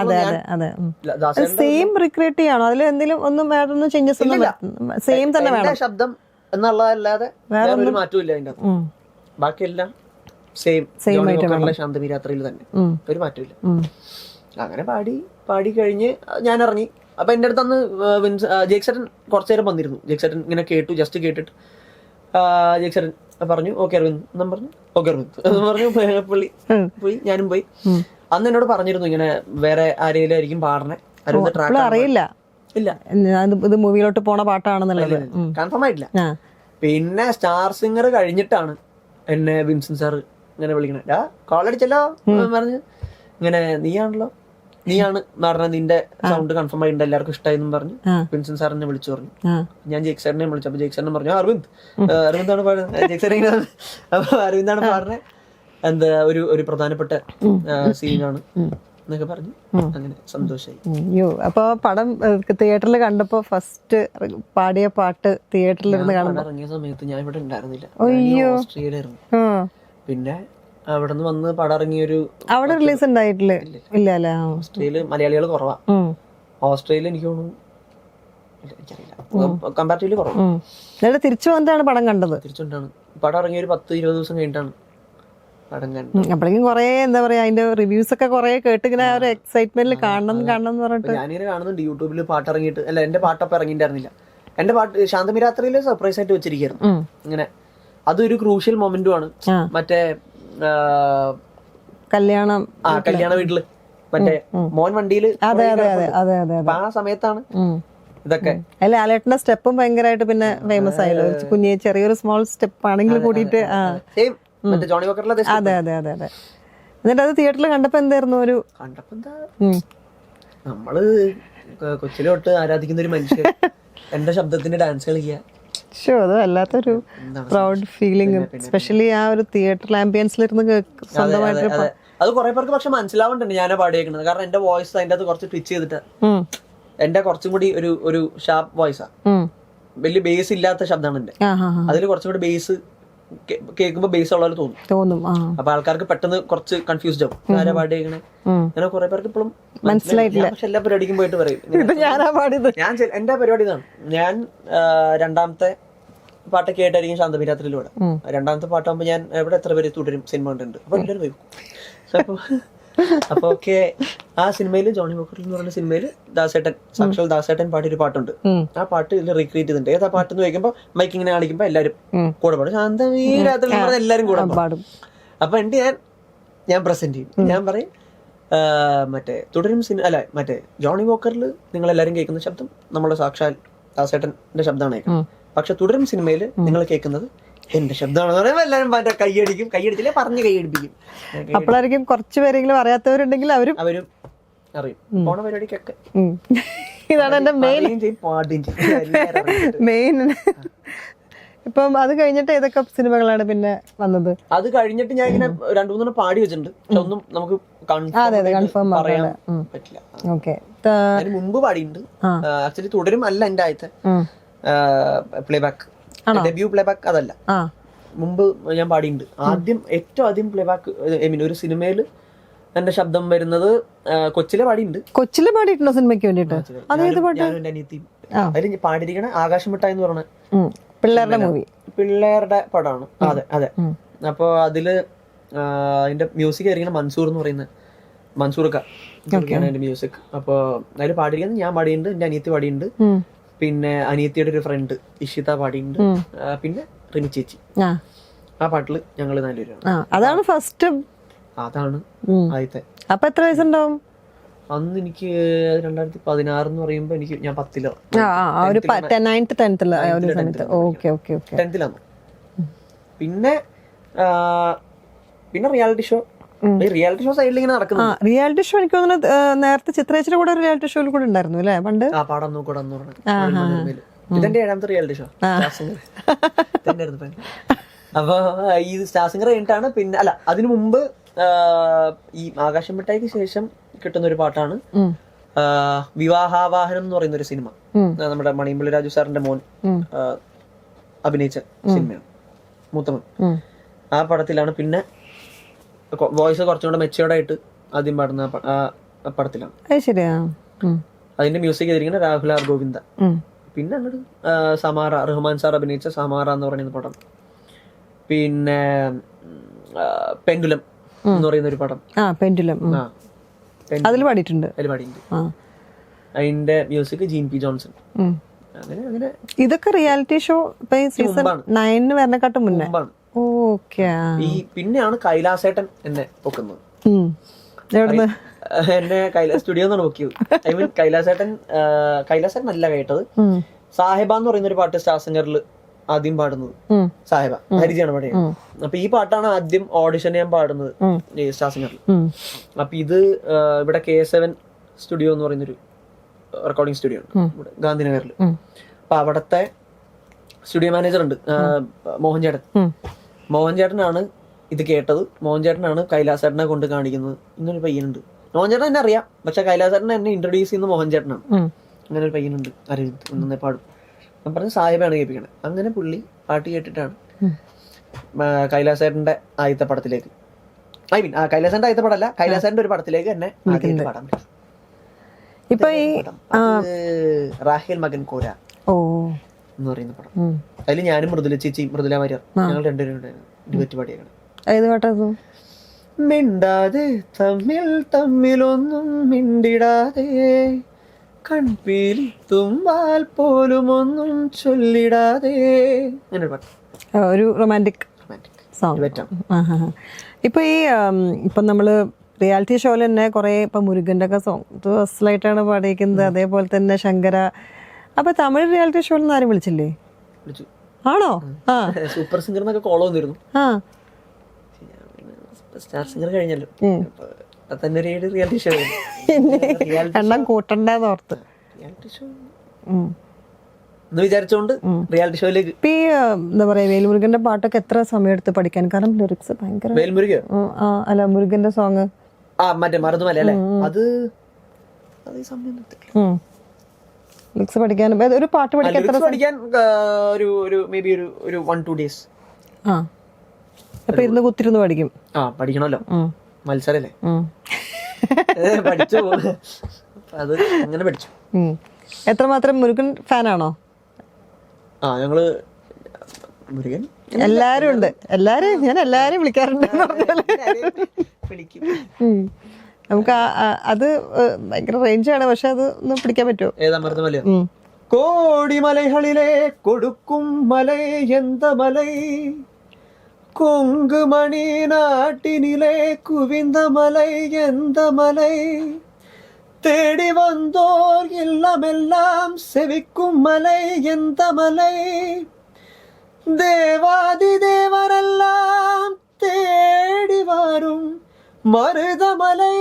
ശബ്ദം എന്നുള്ളതല്ലാതെ വേറൊരു മാറ്റവും ഇല്ല അതിന്റെ അകത്ത്. ബാക്കിയെല്ലാം സെയിം ശാന്തമി രാത്രിയിൽ തന്നെ, ഒരു മാറ്റമില്ല. അങ്ങനെ പാടി കഴിഞ്ഞ് ഞാൻ ഇറങ്ങി. അപ്പൊ എന്റെ അടുത്ത് അന്ന് ജേക്സേട്ടൻ കുറച്ചു നേരം വന്നിരുന്നു. ജേക്സേട്ടൻ ഇങ്ങനെ ജസ്റ്റ് കേട്ടിട്ട് ജേക്സേട്ടൻ പറഞ്ഞു ഓക്കെ അരവിന്ദ് എന്നും പറഞ്ഞു, ഓക്കെ അരവിന്ദ് എന്ന് പറഞ്ഞു. പോയി ഞാനും പോയി. അന്ന് എന്നോട് പറഞ്ഞിരുന്നു ഇങ്ങനെ വേറെ ആരെങ്കിലും ആയിരിക്കും പാടണേ, അരവിന്ദ് ട്രാക്ക് അറിയില്ല, ഇല്ല ഇത് മൂവിയിലോട്ട് പോണ പാട്ടാണെന്നുള്ളത് കൺഫേം ആയിട്ടില്ല. പിന്നെ സ്റ്റാർ സിംഗർ കഴിഞ്ഞിട്ടാണ് എന്നെ വിൻസെന്റ് സാർ ഇങ്ങനെ വിളിക്കണേ, കോൾ അടിച്ചല്ലോ പറഞ്ഞ് ഇങ്ങനെ നീയാണ് പറഞ്ഞത്, നിന്റെ സൗണ്ട് കൺഫേം ആയിട്ടുണ്ട്, എല്ലാവർക്കും ഇഷ്ടമായെന്നും പറഞ്ഞു വിൻസെന്റ് സാറിനെ വിളിച്ചു പറഞ്ഞു. ഞാൻ ജേക്സറിനെ വിളിച്ചു. അപ്പൊ ജേക്സറിനെ പറഞ്ഞു അരവിന്ദാണ് പാടുന്നത്, ജേക്സറിനാണ്. അപ്പൊ അരവിന്ദാണ് പാടുന്നത്, എന്താ ഒരു പ്രധാനപ്പെട്ട സീനാണ് എന്നൊക്കെ പറഞ്ഞു. അങ്ങനെ സന്തോഷായി. അപ്പൊ പടം തിയേറ്ററിൽ കണ്ടപ്പോ ഫസ്റ്റ് പാടിയ പാട്ട് തിയേറ്ററിൽ ഇറങ്ങിയ സമയത്ത് ഞാൻ ഇവിടെ ഉണ്ടായിരുന്നില്ല, ഓസ്ട്രേലിയയിലായിരുന്നു. പിന്നെ അവിടെ നിന്ന് വന്ന് പടം ഇറങ്ങിയൊരു അവിടെ റിലീസ് ഉണ്ടായിട്ടില്ല. ഇല്ല, ഓസ്ട്രേലിയ മലയാളികൾ കുറവാ. ഓസ്ട്രേലിയ എനിക്ക് തോന്നുന്നു എനിക്കറിയില്ല, കമ്പാരിറ്റീവ്ലി കുറവാണ്. തിരിച്ചു വന്നിട്ടാണ് പടം കണ്ടത്. തിരിച്ചുകൊണ്ടാണ് പടം ഇറങ്ങിയ ഒരു 10-20 ദിവസം കഴിഞ്ഞിട്ടാണ് പടം കണ്ടു. അപ്പോഴേക്കും കുറെ എന്താ പറയാ അതിന്റെ റിവ്യൂസ് ഒക്കെ കുറെ കേട്ട് ഇങ്ങനെ ആ ഒരു എക്സൈറ്റ്മെന്റിൽ കാണണം എന്ന് പറഞ്ഞിട്ട് ഞാനിങ്ങനെ കാണുന്നുണ്ട് യൂട്യൂബിൽ പാട്ട് ഇറങ്ങിയിട്ട്. അല്ല, എന്റെ പാട്ടപ്പം ഇറങ്ങിയിട്ടുണ്ടായിരുന്നില്ല. എന്റെ പാട്ട് ശാന്തമി രാത്രിയിൽ സർപ്രൈസ് ആയിട്ട് വെച്ചിരിക്കുന്നു ഇങ്ങനെ. അതൊരു ക്രൂഷ്യൽ മൊമെന്റും ആണ്. മറ്റേ കല്യാണ വീട്ടില് മറ്റേ മോൻ വണ്ടിയില് ആ സമയത്താണ് ഇതൊക്കെ. അല്ല, ലാലേട്ടന്റെ സ്റ്റെപ്പും ഭയങ്കരമായിട്ട് പിന്നെ ഫേമസ് ആയല്ലോ. കുഞ്ഞ് ചെറിയൊരു സ്മോൾ സ്റ്റെപ്പ് ആണെങ്കിൽ കൂടിയിട്ട്. ജോണി വക്കറിലെ അതെ അതെ അതെ അതെ. എന്നിട്ട് അത് തിയേറ്ററിൽ കണ്ടപ്പോ എന്തായിരുന്നു ഒരു കണ്ടപ്പോ എന്താ, നമ്മള് കൊച്ചിലോട്ട് ആരാധിക്കുന്ന ഒരു മനുഷ്യൻ എന്റെ ശബ്ദത്തിന് ഡാൻസ് കളിക്കുക. അത് വല്ലാത്തൊരു പ്രൗഡ് ഫീലിംഗ്, സ്പെഷ്യലി ആ ഒരു തിയേറ്റർ ആംബിയൻസിലിരുന്ന് സ്വന്തമായിട്ട്. അത് കുറെ പേർക്ക് പക്ഷെ മനസ്സിലാവുന്നുണ്ട് ഞാനാ പാടിയേക്കുന്നത്. കാരണം എന്റെ വോയിസ് അതിന്റെ അത് കുറച്ച് ട്വിച്ച് ചെയ്തിട്ട് എന്റെ കുറച്ചും കൂടി ഒരു ഷാർപ്പ് വോയിസാ. വലിയ ബേസ് ഇല്ലാത്ത ശബ്ദമാണ് എന്റെ. അതിൽ കുറച്ചും കൂടി ബേസ് കേൾക്കുമ്പോ ബേസ് ഉള്ള തോന്നും. അപ്പൊ ആൾക്കാർക്ക് പെട്ടെന്ന് കുറച്ച് കൺഫ്യൂസ്ഡ് ആവും ആരാ പാടിയേക്കണേ. അങ്ങനെ കുറെ പേർക്ക് ഇപ്പോഴും മനസ്സിലായിട്ടില്ല. പക്ഷെ എല്ലാ പരിപാടിക്കും പോയിട്ട് പറയും ഞാൻ എന്റെ പരിപാടി ഇതാണ്. ഞാൻ രണ്ടാമത്തെ പാട്ടൊക്കെ ആയിട്ടായിരിക്കും ശാന്തമി രാത്രിയിലൂടെ. രണ്ടാമത്തെ പാട്ടാകുമ്പോ ഞാൻ എവിടെ എത്ര പേര് തുടരും സിനിമ കണ്ടിട്ടുണ്ട്. അപ്പൊ എല്ലാവരും വയ്ക്കും. അപ്പൊ ഓക്കെ, ആ സിനിമയില് ജോണി വക്കർ എന്ന് പറഞ്ഞ സിനിമയില് സാക്ഷാൽ ദാസേട്ടൻ പാടിയൊരു പാട്ടുണ്ട്. ആ പാട്ട് ഇതിൽ റീക്രിയേറ്റ് ചെയ്തിട്ടുണ്ട്. ഏതാ പാട്ടെന്ന് ചോദിക്കുമ്പോ മൈക്ക് ഇങ്ങനെ കാണിക്കുമ്പോ എല്ലാരും കൂടെ പാടും. ശാന്തമി രാത്രി എന്ന് പറഞ്ഞാൽ എല്ലാരും കൂടെ പാടും. അപ്പൊ എന്റെ ഞാൻ പ്രസന്റ് ചെയ്യും. ഞാൻ പറയും മറ്റേ തുടരും മറ്റേ ജോണി വോക്കറിൽ നിങ്ങൾ എല്ലാരും കേൾക്കുന്ന ശബ്ദം നമ്മുടെ സാക്ഷാൽ ദാസേട്ടന്റെ ശബ്ദമാണ് കേൾക്കുന്നത്. പക്ഷെ തുടരും സിനിമയിൽ നിങ്ങൾ കേൾക്കുന്നത് എന്റെ ശബ്ദമാണെന്ന് പറയുമ്പോൾ എല്ലാവരും മറ്റേ കൈയടിച്ചില്ലേ പറഞ്ഞ് കൈയടിപ്പിക്കും. അപ്പോഴായിരിക്കും കുറച്ച് പേരെങ്കിലും അറിയാത്തവരുണ്ടെങ്കിൽ അവരും അറിയും. പോണ പരിപാടിക്കൊക്കെ ഇതാണ് എന്റെ മെയിൻ. ഇപ്പം അത് കഴിഞ്ഞിട്ട് ഏതൊക്കെ സിനിമകളാണ് പിന്നെ വന്നത്? അത് കഴിഞ്ഞിട്ട് ഞാൻ ഇങ്ങനെ 2-3 പാടി വെച്ചിട്ടുണ്ട്. പക്ഷെ ഒന്നും നമുക്ക് കൺഫേം പറയാൻ പറ്റില്ല. അതിന് മുമ്പ് പാടിയിട്ടുണ്ട്. ആക്ച്വലി തുടരും അല്ല എന്റെ ആദ്യത്തെ പ്ലേബാക്ക്, ഡെബ്യൂ പ്ലേബാക്ക് അതല്ല. മുമ്പ് ഞാൻ പാടിയിട്ടുണ്ട്. ഏറ്റവും ആദ്യം പ്ലേബാക്ക് ഒരു സിനിമയിൽ എന്റെ ശബ്ദം വരുന്നത് കൊച്ചിലെ പാടിയിട്ടുണ്ട്. കൊച്ചിലെ പാടിയിട്ടുണ്ടോ സിനിമയ്ക്ക് വേണ്ടിട്ട്? ഞാനും എന്റെ അനിയത്തിയും അതിൽ പാടിയിരിക്കണ ആകാശം മിഠായി എന്ന് പറഞ്ഞ പിള്ളേരുടെ പടമാണ്. അതെ അതെ. അപ്പൊ അതില് അതിന്റെ മ്യൂസിക് ആയിരിക്കണം മൻസൂർ എന്ന് പറയുന്ന മൻസൂർക്കാണ് അതിന്റെ മ്യൂസിക്. അപ്പൊ അതിൽ പാടിയിരിക്കുന്നത് ഞാൻ പാടിയിട്ടുണ്ട്, എന്റെ അനിയത്തി പാടിയിട്ടുണ്ട്, പിന്നെ അനിയത്തിയുടെ ഒരു ഫ്രണ്ട് ഇഷിത പാടിയിട്ടുണ്ട്, പിന്നെ റിമി ചേച്ചി. ആ പാട്ടില് ഞങ്ങള് 4 പേരാണ്. അതാണ് ഫസ്റ്റ്. അതാണ് ആദ്യത്തെ. അപ്പൊ എത്ര വയസ്സുണ്ടാവും അന്ന്? എനിക്ക് 2016 എന്ന് പറയുമ്പോ ഞാൻ 10ലാണ്. 10th. പിന്നെ റിയാലിറ്റി ഷോ സൈഡിൽ ഇങ്ങനെ നടക്കുന്നു. റിയാലിറ്റി ഷോ എനിക്ക് തോന്നുന്നു നേരത്തെ ചിത്രേച്ചിയുടെ കൂടെ റിയാലിറ്റി ഷോയിൽ കൂടെ ഉണ്ടായിരുന്നു അല്ലേ പണ്ട്? ഇതെന്റെ 7ാമത്തെ റിയാലിറ്റി ഷോ. അപ്പൊ ഈ സ്റ്റാർ സിംഗർ കഴിഞ്ഞിട്ടാണ് പിന്നെ അതിനു മുമ്പ് ഈ ആകാശം മിഠായിക്ക് ശേഷം കിട്ടുന്ന ഒരു പാട്ടാണ് വിവാഹാവാഹനം എന്ന് പറയുന്ന ഒരു സിനിമ. നമ്മുടെ മണിയമ്പിള്ളി രാജു സാറിന്റെ മോൻ അഭിനയിച്ച സിനിമയാണ്, മൂത്തമൻ. ആ പടത്തിലാണ്. പിന്നെ വോയിസ് കുറച്ചുകൂടെ മെച്ചുവേർഡ് ആയിട്ട് ആദ്യം പാടുന്ന ആ പടത്തിലാണ്. അതിന്റെ മ്യൂസിക് ചെയ്തിരിക്കുന്ന രാഹുൽ ആർ ഗോവിന്ദ. പിന്നെ അങ്ങോട്ട് സമാറ, റഹ്മാൻ സാർ അഭിനയിച്ച സമാറ എന്ന് പറയുന്ന പടം. പിന്നെ പെൻഡുലം എന്ന് പറയുന്ന ഒരു പടം. അതിൽ പാടിയിട്ടുണ്ട്. അതിന്റെ മ്യൂസിക് ജീൻ പി ജോൺസൺ. അങ്ങനെ ഇതൊക്കെ റിയാലിറ്റി ഷോ സീസൺ 9 വരണക്കാട്ട് മുന്നേ. ഈ പിന്നെയാണ് കൈലാസേട്ടൻ എന്നെ പൊക്കുന്നത്. എന്നെ സ്റ്റുഡിയോ എന്നാണ് പൊക്കിയത്. ഐ മീൻ കൈലാസേട്ടൻ അല്ല കേട്ടത്. സാഹിബ എന്ന് പറയുന്ന ഒരു പാട്ട് സ്റ്റാർ സിംഗറിൽ ആദ്യം പാടുന്നത്. സാഹിബ ഹരിജയാണ് പാടിയത്. അപ്പൊ ഈ പാട്ടാണ് ആദ്യം ഓഡിഷൻ ഞാൻ പാടുന്നത് സ്റ്റാർ സിംഗറിൽ. അപ്പൊ ഇത് ഇവിടെ K7 സ്റ്റുഡിയോ എന്ന് പറയുന്നൊരു റെക്കോർഡിംഗ് സ്റ്റുഡിയോ ഉണ്ട് ഗാന്ധിനഗറിൽ. അപ്പൊ അവിടത്തെ സ്റ്റുഡിയോ മാനേജർ ഉണ്ട് മോഹൻ ചേട്ടനാണ് ഇത് കേട്ടത്. മോഹൻ ചേട്ടനാണ് കൈലാസേട്ടനെ കൊണ്ട് കാണിക്കുന്നത്. ഇന്നൊരു പയ്യനുണ്ട്, മോഹൻ ചേട്ടൻ എന്നെ അറിയാം, പക്ഷെ കൈലാസേട്ടനെ എന്നെ ഇൻട്രൊഡ്യൂസ് ചെയ്യുന്ന മോഹൻ ചേട്ടനാണ്. അങ്ങനെ ഒരു പയ്യനുണ്ട് അരവിന്ദ്, നന്നായി പാടും. ഞാൻ പറഞ്ഞ സാഹിബാണ് കേൾപ്പിക്കണേ. അങ്ങനെ പുള്ളി പാട്ട് കേട്ടിട്ടാണ് കൈലാസേട്ടന്റെ ആദ്യത്തെ പടത്തിലേക്ക്, ഐ മീൻ കൈലാസേട്ടന്റെ ആദ്യത്തെ പടമല്ല, കൈലാസേട്ടന്റെ ഒരു പടത്തിലേക്ക് എന്നെ ആദ്യമായിട്ട് പാടാൻ പറ്റും. ഇപ്പൊ ഈ റാഹേൽ മകൻ കോര എന്ന് പറയുന്ന പടം. അതിൽ ഞാനും മൃദുല ചേച്ചി, മൃദുല വാര്യർ, ഞങ്ങൾ 2 പേരും ഡിബേറ്റ് പാടിയേക്കണം. മിണ്ടാതെ തമ്മിലൊന്നും മിണ്ടിടാതെ കൺപീലി തുമ്പാൽ പോലും ഒന്നും ചൊല്ലിടാതെ. അങ്ങനെ ഒരു പാട്ട്. ഒരു റൊമാൻറ്റിക് സോങ്. ഇപ്പൊ ഈ ഇപ്പൊ നമ്മള് റിയാലിറ്റി ഷോയിൽ തന്നെ കുറെ ഇപ്പൊ മുരുകന്റെ ഒക്കെ സോങ് അസലായിട്ടാണ് പാടിയിരിക്കുന്നത്. അതേപോലെ തന്നെ ശങ്കര. അപ്പൊ തമിഴ് റിയാലിറ്റി ഷോയിൽ ആരും വിളിച്ചില്ലേ? വിളിച്ചു. ആണോ? ആ, സൂപ്പർ സിംഗർ എന്നൊക്കെ കോൾ വന്നിരുന്നു. ആ, സ്റ്റാർ സിംഗർ കഴിഞ്ഞല്ലോ. തന്നെ ഒരു റിയാലിറ്റി ഷോ. എണ്ണം കൂട്ടണ്ടെന്ന് ഓർത്ത് റിയാലിറ്റി ഷോ എന്ന് വിചാരിച്ചോണ്ട് റിയാലിറ്റി ഷോയിലേക്ക്. ഇപ്പൊ ഈ എന്താ പറയാ വേൽമുരുകന്റെ പാട്ടൊക്കെ എത്ര സമയം എടുത്ത് പഠിക്കാൻ? കാരണം ലിറിക്സ് ഭയങ്കര. വേൽമുരുകൻ അല്ല, മുരുകന്റെ സോങ് മറ്റേ മരുന്നുമല അല്ലേ? അത് ലിറിക്സ് പഠിക്കാനും ഒരു പാട്ട് പഠിക്കാൻ ഒരു മേ ബി ഒരു 1-2 days. ആ, അപ്പൊ ഇരുന്ന് കുത്തിരുന്ന് പഠിക്കും. പഠിക്കണല്ലോ, മത്സരല്ലേ. പഠിച്ചു. അത് അങ്ങനെ പഠിച്ചു. എത്രമാത്രം മുരുകൻ ഫാനാണോ? ഞങ്ങള് മുരുകൻ എല്ലാരും ഉണ്ട്. ഞാൻ എല്ലാരും വിളിക്കാറുണ്ട്. വിളിക്കും. നമുക്ക് അത് ഭയങ്കര റേഞ്ചാണ്, പക്ഷെ അത് ഒന്ന് പിടിക്കാൻ പറ്റുമോ? ഏതാ മരുന്നുമല? കോടിമലകളിലെ കൊടുക്കും മലൈ എന്ത മലൈ, കൊങ്ക് മണി നാട്ടിനിലെ കുവിந்த മലൈ എന്ത മലൈ, தேடி வந்தோர் இல்லமெல்லாம் செவிக்கும் மலை எந்த மலை, தேவாதி தேவரெல்லாம் தேடி வரும் மருதமலை.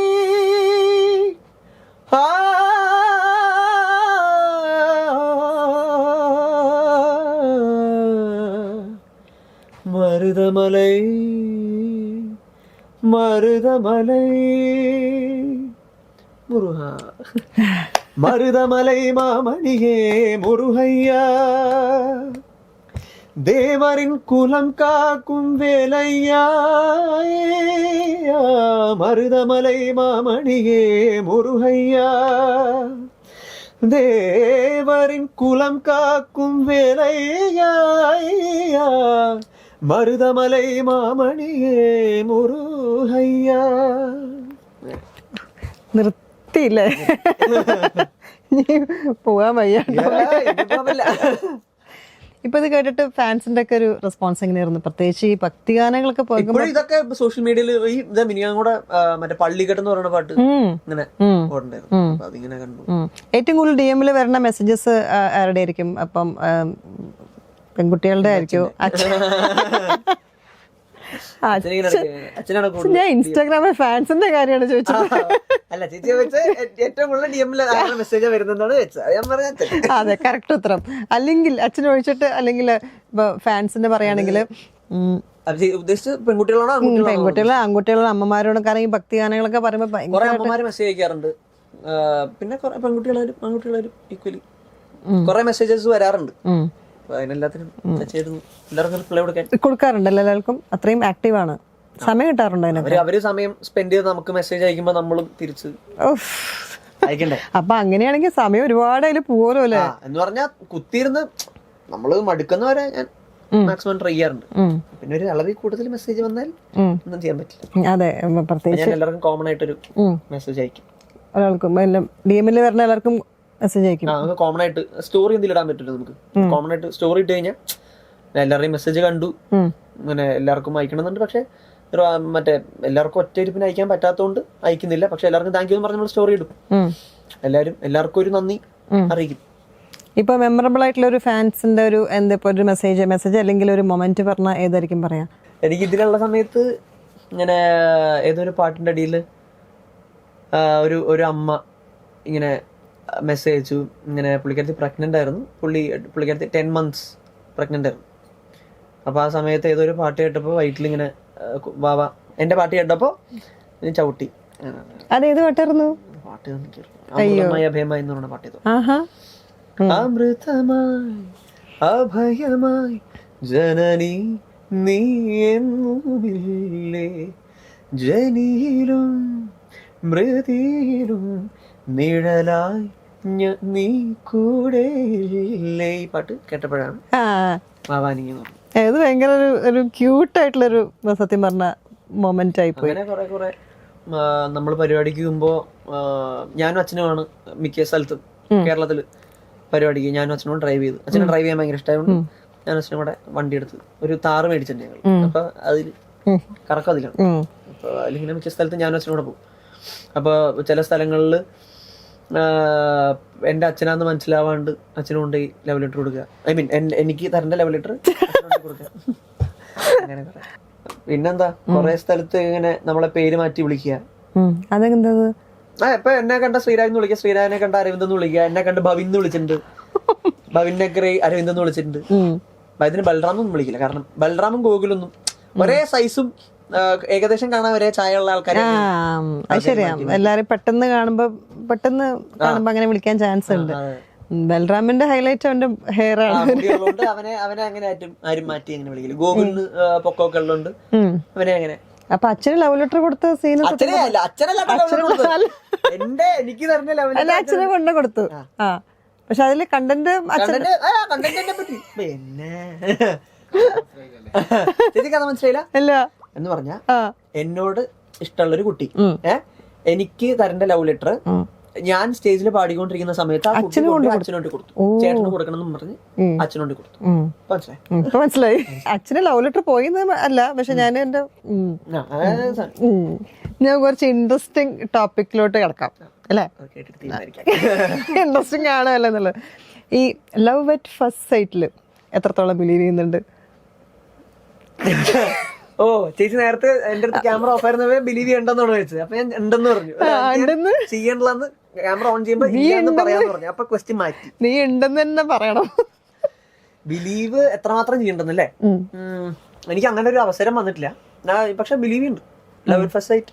மருதமலை மருதமலை முருகா, மருதமலை மாமணியே முருகையா, தேவரின் குலம் காக்கும் வேலையா, மருதமலை மாமணியே முருகையா, தேவரின் குலம் காக்கும் வேலையா, மருதமலை மாமணியே முருகையா. നിർത്തിയില്ലേ? പോവാൻ വയ്യ. ഇപ്പൊ ഇത് കേട്ടിട്ട് ഫാൻസിന്റെ ഒക്കെ ഒരു റെസ്പോൺസ് എങ്ങനെയായിരുന്നു? പ്രത്യേകിച്ച് ഈ ഭക്തിഗാനങ്ങളൊക്കെ ഇതൊക്കെ സോഷ്യൽ മീഡിയയിൽ ഈ മിനിയാൻ കൂടെ മറ്റേ പള്ളിക്കെട്ട് എന്ന് പറയുന്ന പാട്ട് ഇങ്ങനെ അതിങ്ങനെ കണ്ടു. ഏറ്റവും കൂടുതൽ DM വരുന്ന മെസ്സേജസ് ആരുടെ ആയിരിക്കും? അപ്പം പെൺകുട്ടികളുടെ ആയിരിക്കും? ഞാൻ ഇൻസ്റ്റാഗ്രാമിൽ ഫാൻസിന്റെ കാര്യമാണ് ചോദിച്ചത്. അല്ല, ചേച്ചി വെച്ച് ഏറ്റവും കൂടുതൽ DM മെസ്സേജ് വരുന്നതാണ് വെച്ചത്. അതെ, കറക്റ്റ് ഉത്തരം. അല്ലെങ്കിൽ അച്ഛൻ ഒഴിച്ചിട്ട്, അല്ലെങ്കിൽ ഫാൻസിന്റെ പറയുകയാണെങ്കിൽ ഉദ്ദേശിച്ചത് പെൺകുട്ടികളാണോ ആൺകുട്ടികളോ അമ്മമാരോടും? കാരണം ഈ ഭക്തിഗാനങ്ങളൊക്കെ പറയുമ്പോ കുറെ അമ്മമാര് മെസ്സേജ് അയക്കാറുണ്ട്. പിന്നെ കുറെ പെൺകുട്ടികളായാലും ആൺകുട്ടികളായാലും ഈക്വലി കുറെ മെസ്സേജസ് വരാറുണ്ട്. അതിനെല്ലാത്തിനും എല്ലാവർക്കും റിപ്ലൈ കൊടുക്കാറുണ്ടല്ലോ. എല്ലാവർക്കും അത്രയും ആക്റ്റീവ് ആണ്. സമയം കിട്ടാറുണ്ട് അവര് സമയം സ്പെൻഡ് ചെയ്ത് നമുക്ക് മെസ്സേജ് അയക്കുമ്പോ നമ്മളും തിരിച്ച് അയക്കണ്ടേ. അപ്പൊ അങ്ങനെയാണെങ്കിൽ സമയം ഒരുപാട് അതിൽ പോലോ അല്ലേ എന്ന് പറഞ്ഞാ കുത്തിയിരുന്ന് നമ്മള് മടുക്കുന്നവരെ ഞാൻ മാക്സിമം ട്രൈ ചെയ്യാറുണ്ട്. പിന്നെ ഒരു അളവിൽ കൂടുതൽ മെസ്സേജ് വന്നാൽ ഒന്നും ചെയ്യാൻ പറ്റില്ല. അതെ, പ്രത്യേകിച്ച് ഞാൻ എല്ലാവർക്കും കോമൺ ആയിട്ടൊരു മെസ്സേജ് അയക്കും. ഒരാൾക്കും DM വരുന്ന എല്ലാവർക്കും മെസ്സേജ് അയക്കും. കോമൺ ആയിട്ട് സ്റ്റോറി എന്തെങ്കിലും ഇടാൻ പറ്റില്ല നമുക്ക്. കോമൺ ആയിട്ട് സ്റ്റോറി ഇട്ട് കഴിഞ്ഞാൽ എല്ലാവരുടെയും മെസ്സേജ് കണ്ടു, അങ്ങനെ എല്ലാവർക്കും അയക്കണമെന്നുണ്ട്. പക്ഷെ മറ്റേ എല്ലാവർക്കും ഒറ്റ ഇരിപ്പിന് അയക്കാൻ പറ്റാത്തതുകൊണ്ട് അയക്കുന്നില്ല. പക്ഷെ എല്ലാവർക്കും താങ്ക് യു എന്ന് പറഞ്ഞ് നമ്മൾ സ്റ്റോറി ഇടും. എല്ലാവർക്കും ഒരു നന്ദി അറിയിക്കും. ഇപ്പൊ മെമ്മറബിൾ ആയിട്ടുള്ള ഒരു ഫാൻസിന്റെ ഒരു എന്താ ഒരു മെസ്സേജ് അല്ലെങ്കിൽ ഒരു മൊമെന്റ് പറഞ്ഞാൽ ഏതായിരിക്കും പറയാ? എനിക്ക് ഇതിലുള്ള സമയത്ത് ഇങ്ങനെ ഏതൊരു പാട്ടിന്റെ അടിയിൽ ഒരു അമ്മ ഇങ്ങനെ മെസ്സേജ് അയച്ചു. ഇങ്ങനെ പുള്ളിക്കാരത്തി പ്രഗ്നന്റ് ആയിരുന്നു. പുള്ളിക്കാരത്തി 10 months പ്രഗ്നന്റ് ആയിരുന്നു. അപ്പൊ ആ സമയത്ത് ഏതൊരു പാട്ട് കേട്ടപ്പോ വയറ്റിലിങ്ങനെ വാവ എന്റെ പാട്ട് കേട്ടപ്പോ ചവിട്ടി. അതേത് പാട്ടായിരുന്നു? പാട്ട് അമൃതമായ അഭയമായി എന്ന് പറഞ്ഞ പാട്ട് ചെയ്തു. അമൃതമായി അഭയമായി ജനനി നീ എന്നുമില്ലേ, ജനിയിലും മൃതിയിലും നിഴലായി നീ കൂടെ ഇല്ലേ. ഈ പാട്ട് കേട്ടപ്പോഴാണ് വാവാനി എന്ന് പറഞ്ഞത്. ഇത് ഭയങ്കര ഒരു ക്യൂട്ട് ആയിട്ടുള്ളൊരു, സത്യം പറഞ്ഞ മൊമെന്റ് ആയി പോയി. അങ്ങനെ കുറെ നമ്മൾ പരിപാടിക്ക് പോകുമ്പോ ഞാനും അച്ഛനുമാണ് മിക്ക സ്ഥലത്തും കേരളത്തില് പരിപാടിക്ക് ഞാനും അച്ഛനോട് ഡ്രൈവ് ചെയ്തു. അച്ഛനെ ഡ്രൈവ് ചെയ്യാൻ ഭയങ്കര ഇഷ്ടമായതുകൊണ്ട് ഞാൻ അച്ഛനും കൂടെ വണ്ടി എടുത്ത് ഒരു താറ് മേടിച്ചിട്ടുണ്ട് ഞങ്ങൾ. അപ്പൊ അതിൽ കറക്കം അതിലാണ്. അപ്പൊ അതിലിങ്ങനെ മിക്ക സ്ഥലത്തും ഞാനും അച്ഛനോടെ പോകും. അപ്പൊ ചില സ്ഥലങ്ങളില് എന്റെ അച്ഛനാന്ന് മനസ്സിലാവാണ്ട് അച്ഛനും കൊണ്ട് ലവ് ലെറ്റർ കൊടുക്കുക. ഐ മീൻ എനിക്ക് തരേണ്ട ലവ് ലെറ്റർ കൊടുക്കുക. അങ്ങനെ പിന്നെന്താ കൊറേ സ്ഥലത്ത് ഇങ്ങനെ നമ്മളെ പേര് മാറ്റി വിളിക്കുക. അതെന്താ? ഇപ്പൊ എന്നെ കണ്ട ശ്രീരാജ് എന്ന് വിളിക്കുക, ശ്രീരാജിനെ കണ്ട അരവിന്ദ് എന്ന് വിളിക്കുക, എന്നെ കണ്ട് ഭവിൻ എന്ന് വിളിച്ചിട്ടുണ്ട്, ഭവിനൊക്കെ അരവിന്ദ് എന്ന് വിളിച്ചിട്ടുണ്ട്. ഇതിന് ബൽറാമൊന്നും വിളിക്കില്ല, കാരണം ബൽറാമും ഗോകുലൊന്നും ഒരേ സൈസും ഏകദേശം കാണാൻ ഒരേ ചായയുള്ള ആൾക്കാരെ. ശരിയാ, എല്ലാരും പെട്ടെന്ന് കാണുമ്പോ അങ്ങനെ വിളിക്കാൻ ചാൻസ് ഉണ്ട്. ബൽറാമിന്റെ ഹൈലൈറ്റ് അവന്റെ ഹെയർ ആണ്. അവനെ അങ്ങനെ ആരും മാറ്റി അങ്ങനെ വിളിക്കില്ല. ഗോകുലിന് പൊക്കമൊക്കെ ഉള്ളതുകൊണ്ട് അവനെ അങ്ങനെ. അപ്പൊ അച്ഛന് ലവ് ലെറ്റർ കൊടുത്ത സീൻ എനിക്ക് തരുന്ന ലവ് അല്ല, അച്ഛനെ കൊണ്ടു കൊടുത്തു. ആ, പക്ഷെ അതില് കണ്ടന്റ് പിന്നെ ചേച്ചി കഥ മനസ്സിലായില്ല ഇല്ല എന്ന് പറഞ്ഞ എന്നോട് ഇഷ്ടമുള്ളൊരു കുട്ടി എനിക്ക് തരേണ്ട ലവ് ലെറ്റർ ഞാൻ സ്റ്റേജിൽ പാടിക്കൊണ്ടിരിക്കുന്ന സമയത്ത് അച്ഛനോട്ട് കൊടുത്തു. ചേട്ടന് കൊടുക്കണം എന്ന് പറഞ്ഞ് അച്ഛനോട്ട് കൊടുത്തു. മനസ്സിലായി. അച്ഛന് ലവ് ലെറ്റർ പോയി അല്ല, പക്ഷെ ഞാൻ എന്റെ ഞാൻ കുറച്ച് ഇൻട്രസ്റ്റിംഗ് ടോപ്പിക്കിലോട്ട് കിടക്കാം അല്ലേ? ഇൻട്രസ്റ്റിംഗ് ആണോ അല്ല എന്നുള്ളത്. ഈ ലവ് അറ്റ് ഫസ്റ്റ് സൈറ്റില് എത്രത്തോളം ബിലീവ് ചെയ്യുന്നുണ്ട്? ഓ ചേച്ചി നേരത്തെ എന്റെ അടുത്ത് ക്യാമറ ഓഫ് ആയിരുന്നവേ ബിലീവ് ചെയ്യണ്ടെന്നാണ് ചോദിച്ചത്. അപ്പൊ ഞാൻ ഉണ്ടെന്ന് പറഞ്ഞു. ചെയ്യണ്ടെന്ന് ക്യാമറ ഓൺ ചെയ്യുമ്പോ പറയാന്ന് പറഞ്ഞു. അപ്പൊ ക്വസ്റ്റ്യൻ മാറ്റി. നീ ഉണ്ടെന്ന് തന്നെ പറയണം. ബിലീവ് എത്രമാത്രം ചെയ്യണ്ടെന്നല്ലേ? എനിക്ക് അങ്ങനെ ഒരു അവസരം വന്നിട്ടില്ല, പക്ഷെ ബിലീവ് ഉണ്ട്. ലവ് അറ്റ് ഫസ്റ്റ് സൈറ്റ്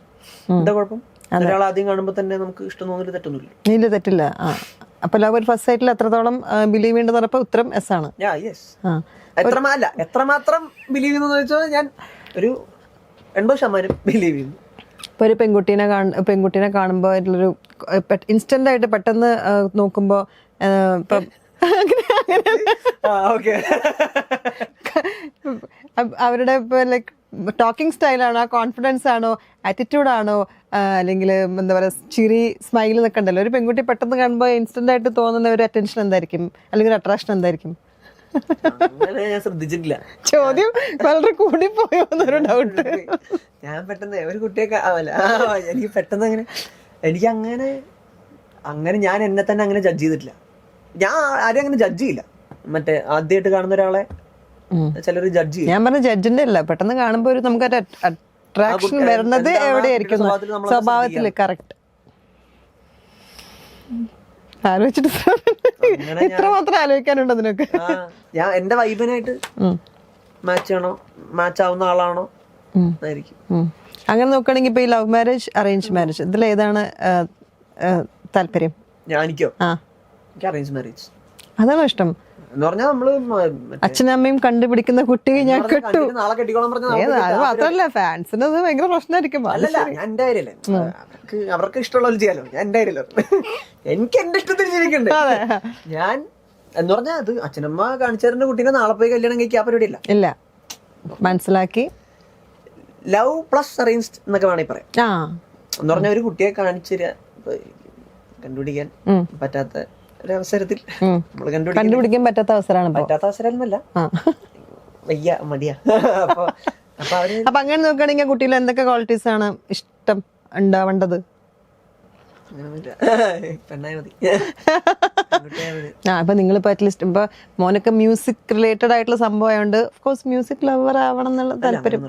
എന്താ കുഴപ്പം? ഒരാൾ ആദ്യം കാണുമ്പോ തന്നെ നമുക്ക് ഇഷ്ടം തോന്നിട്ട് തെറ്റൊന്നുമില്ല. ഇല്ല, തെറ്റില്ല. അപ്പൊ ലവ് അറ്റ് ഫസ്റ്റ് സൈറ്റിൽ എത്രത്തോളം ബിലീവ് ചെയ്യേണ്ടത് പറഞ്ഞപ്പോ ഉത്തരം എസ് ആണ്. എത്രമാത്രം ബിലീവ് ചെയ്യുന്നു വെച്ചാൽ ഞാൻ ഒരു 80% ബിലീവ് ചെയ്യുന്നു. ഇപ്പൊ ഒരു പെൺകുട്ടീനെ കാണുമ്പോ ഒരു ഇൻസ്റ്റന്റ് ആയിട്ട് പെട്ടെന്ന് നോക്കുമ്പോ അവരുടെ ഇപ്പൊ ലൈക്ക് ടോക്കിംഗ് സ്റ്റൈലാണോ, കോൺഫിഡൻസ് ആണോ, ആറ്റിറ്റ്യൂഡ് ആണോ, അല്ലെങ്കിൽ എന്താ പറയാ ചിരി സ്മൈൽ എന്നൊക്കെ ഉണ്ടല്ലോ. ഒരു പെൺകുട്ടി പെട്ടെന്ന് കാണുമ്പോൾ ഇൻസ്റ്റന്റ് ആയിട്ട് തോന്നുന്ന ഒരു അറ്റൻഷൻ എന്തായിരിക്കും, അല്ലെങ്കിൽ ഒരു അട്രാക്ഷൻ എന്തായിരിക്കും? ഞാൻ ശ്രദ്ധിച്ചിട്ടില്ല. ചോദ്യം വളരെ കൂടി പോയോ എന്നൊരു ഡൗട്ട്. ഞാൻ പെട്ടെന്ന് ഒരു കുട്ടിയൊക്കെ എനിക്ക് പെട്ടെന്ന് എനിക്ക് അങ്ങനെ ഞാൻ എന്നെ തന്നെ അങ്ങനെ ജഡ്ജ് ചെയ്തിട്ടില്ല. ഞാൻ ആരും അങ്ങനെ ജഡ്ജ് ചെയ്യില്ല. മറ്റേ ആദ്യമായിട്ട് കാണുന്ന ഒരാളെ ചിലർ ജഡ്ജ് ചെയ്യും. ഞാൻ പറഞ്ഞ ജഡ്ജിന്റെ അല്ല, പെട്ടെന്ന് കാണുമ്പോ ഒരു നമുക്ക് അട്രാക്ഷൻ വരുന്നത് എവിടെയായിരിക്കും? സ്വഭാവത്തില്. കറക്റ്റ്. ആലോചിച്ചിട്ട് ഇത്ര മാത്രം ആലോചിക്കാനുണ്ടോ അതിനൊക്കെ? ഞാൻ എന്റെ വൈബിനായിട്ട് മാച്ച് ആവുന്ന ആളാണോ ആയിരിക്കും. അങ്ങനെ നോക്കുകയാണെങ്കിൽ ഇപ്പൊ ഈ ലവ് മാരേജ്, അറേഞ്ച് മാരേജ്, ഇതിൽ ഏതാണ് താല്പര്യം? എനിക്കോ? എനിക്ക് അറേഞ്ച് മാരേജ്. അതാണോ ഇഷ്ടം? എന്ന് പറഞ്ഞാൽ നമ്മള് അച്ഛനമ്മയും കണ്ടുപിടിക്കുന്ന കുട്ടിയെ ഞാൻ കെട്ടു. നാളെ കെട്ടിക്കോളം പറഞ്ഞാൽ അത് മാത്രല്ല, ഫാൻസിന് അത് ഭയങ്കര പ്രശ്നമായിരിക്കും. അല്ലല്ല, ഞാൻ എന്റെ കാര്യല്ലേ, അവർക്ക് ഇഷ്ടമുള്ള ചെയ്യാലോ. ഞാൻ എന്റെ കാര്യല്ലോ, എനിക്ക് എന്റെ ഇഷ്ടത്തിന് ജീവിക്കണ്ടേ. ഞാൻ എന്ന് പറഞ്ഞാൽ അത് അച്ഛനമ്മ കാണിച്ചു തരുന്ന കുട്ടീനെ നാളെ പോയി കല്യാണം കഴിക്കുക ആ പരിപാടി ഇല്ല. മനസ്സിലാക്കി. ലവ് പ്ലസ് അറേഞ്ച്ഡ് എന്നൊക്കെ വേണമെങ്കിൽ പറയാം. എന്ന് പറഞ്ഞാൽ ഒരു കുട്ടിയെ കാണിച്ചു കണ്ടുപിടിക്കാൻ പറ്റാത്ത ഒരവസരത്തിൽ കണ്ടുപിടിക്കാൻ പറ്റാത്ത അവസരം എന്നല്ല, വയ്യ, മടിയാ. അപ്പൊ അങ്ങനെ നോക്കുകയാണെങ്കിൽ കുട്ടിയിൽ എന്തൊക്കെ ക്വാളിറ്റീസ് ആണ് ഇഷ്ടം ഉണ്ടാവേണ്ടത്? ഇപ്പൊ നിങ്ങളിപ്പോ അറ്റ്ലീസ്റ്റ് ഇപ്പൊ മോനൊക്കെ മ്യൂസിക് റിലേറ്റഡ് ആയിട്ടുള്ള സംഭവം ആയതുകൊണ്ട് ഓഫ്കോഴ്സ് മ്യൂസിക് ലവർ ആവണം എന്നുള്ള താല്പര്യം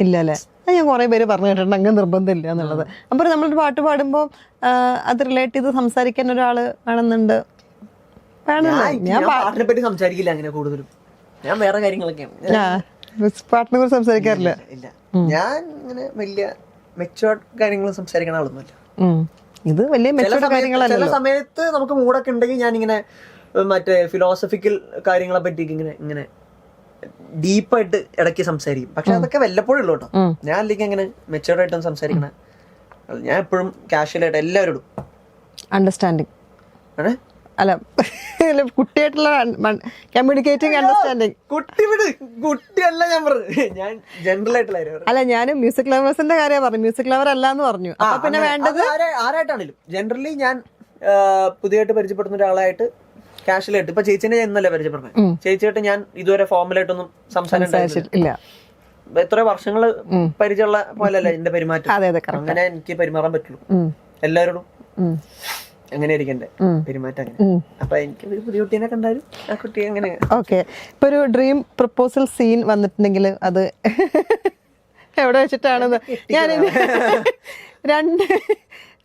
ഇല്ല അല്ലേ? ഞാൻ കുറെ പേര് പറഞ്ഞു കേട്ടിട്ടുണ്ട് അങ്ങനെ നിർബന്ധമില്ല എന്നുള്ളത്. അപ്പൊ നമ്മളൊരു പാട്ട് പാടുമ്പോ അത് റിലേറ്റ് ചെയ്ത് സംസാരിക്കാൻ ഒരാള് വേണമെന്നുണ്ട്. ഞാൻ പാട്ടിനെ പറ്റി സംസാരിക്കില്ല അങ്ങനെ കൂടുതലും. ഞാൻ വേറെ കാര്യങ്ങളൊക്കെയാണ്. പാട്ടിനെ കുറിച്ച് സംസാരിക്കാറില്ല. ഇല്ല, ഞാൻ അങ്ങനെ വലിയ മെച്ചുവേർഡ് കാര്യങ്ങൾ സംസാരിക്കണ ആളൊന്നുമല്ല. ഇത് വലിയ മെച്ചുവേർഡ് കാര്യങ്ങളല്ല. ചില സമയത്ത് നമുക്ക് മൂടൊക്കെ ഉണ്ടെങ്കിൽ ഞാനിങ്ങനെ മറ്റേ ഫിലോസഫിക്കൽ കാര്യങ്ങളെ പറ്റി ഇങ്ങനെ ഡീപ്പായിട്ട് ഇടയ്ക്ക് സംസാരിക്കും. പക്ഷെ അതൊക്കെ വല്ലപ്പോഴും ഉള്ളൂ കേട്ടോ. ഞാൻ അല്ലെങ്കിൽ അങ്ങനെ മെച്ചുവേർഡ് ആയിട്ടും സംസാരിക്കണ ഞാൻ എപ്പോഴും കാഷ്വൽ ആയിട്ട് എല്ലാവരോടും അണ്ടർസ്റ്റാൻഡിങ് അല്ല അല്ല കുട്ടിയായിട്ടുള്ള കമ്മ്യൂണിക്കേറ്റിംഗ് അണ്ടർസ്റ്റാൻഡിങ്. കുട്ടിയല്ല ഞാൻ പറഞ്ഞു, ഞാൻ ജനറൽ ആയിട്ടുള്ള അല്ല ഞാൻ മ്യൂസിക് ലവേഴ്സിന്റെ കാര്യം പറഞ്ഞു, മ്യൂസിക് ലവർ അല്ല എന്ന് പറഞ്ഞു. അപ്പൊ പിന്നെ വേണ്ടത് ആരായിട്ടാണെങ്കിലും ജനറലി ഞാൻ പുതിയതായിട്ട് പരിചയപ്പെടുന്ന ഒരാളായിട്ട് കാഷ്വലായിട്ട്, ഇപ്പൊ ചേച്ചിനെ ഞാൻ ഇന്നല്ലേ പരിചയപ്പെടുന്നത്. ചേച്ചിയായിട്ട് ഞാൻ ഇതുവരെ ഫോർമലായിട്ടൊന്നും സംസാരിച്ചിട്ടില്ല. എത്ര വർഷങ്ങള് പരിചയമുള്ള പോലല്ല എന്റെ പെരുമാറ്റം. അങ്ങനെ എനിക്ക് പെരുമാറാൻ പറ്റുള്ളൂ എല്ലാവരോടും. അങ്ങനെ ഇരിക്കണ്ടേ പെരുമാറ്റം അങ്ങനെ. അപ്പൊ എനിക്ക് ഒരു പുതിയ കുട്ടീനെ കണ്ടാലും ആ കുട്ടി അങ്ങനെ. ഓക്കെ, ഇപ്പൊ ഒരു ഡ്രീം പ്രപ്പോസൽ സീൻ വന്നിട്ടുണ്ടെങ്കിൽ അത് എവിടെ വെച്ചിട്ടാണെന്ന് ഞാൻ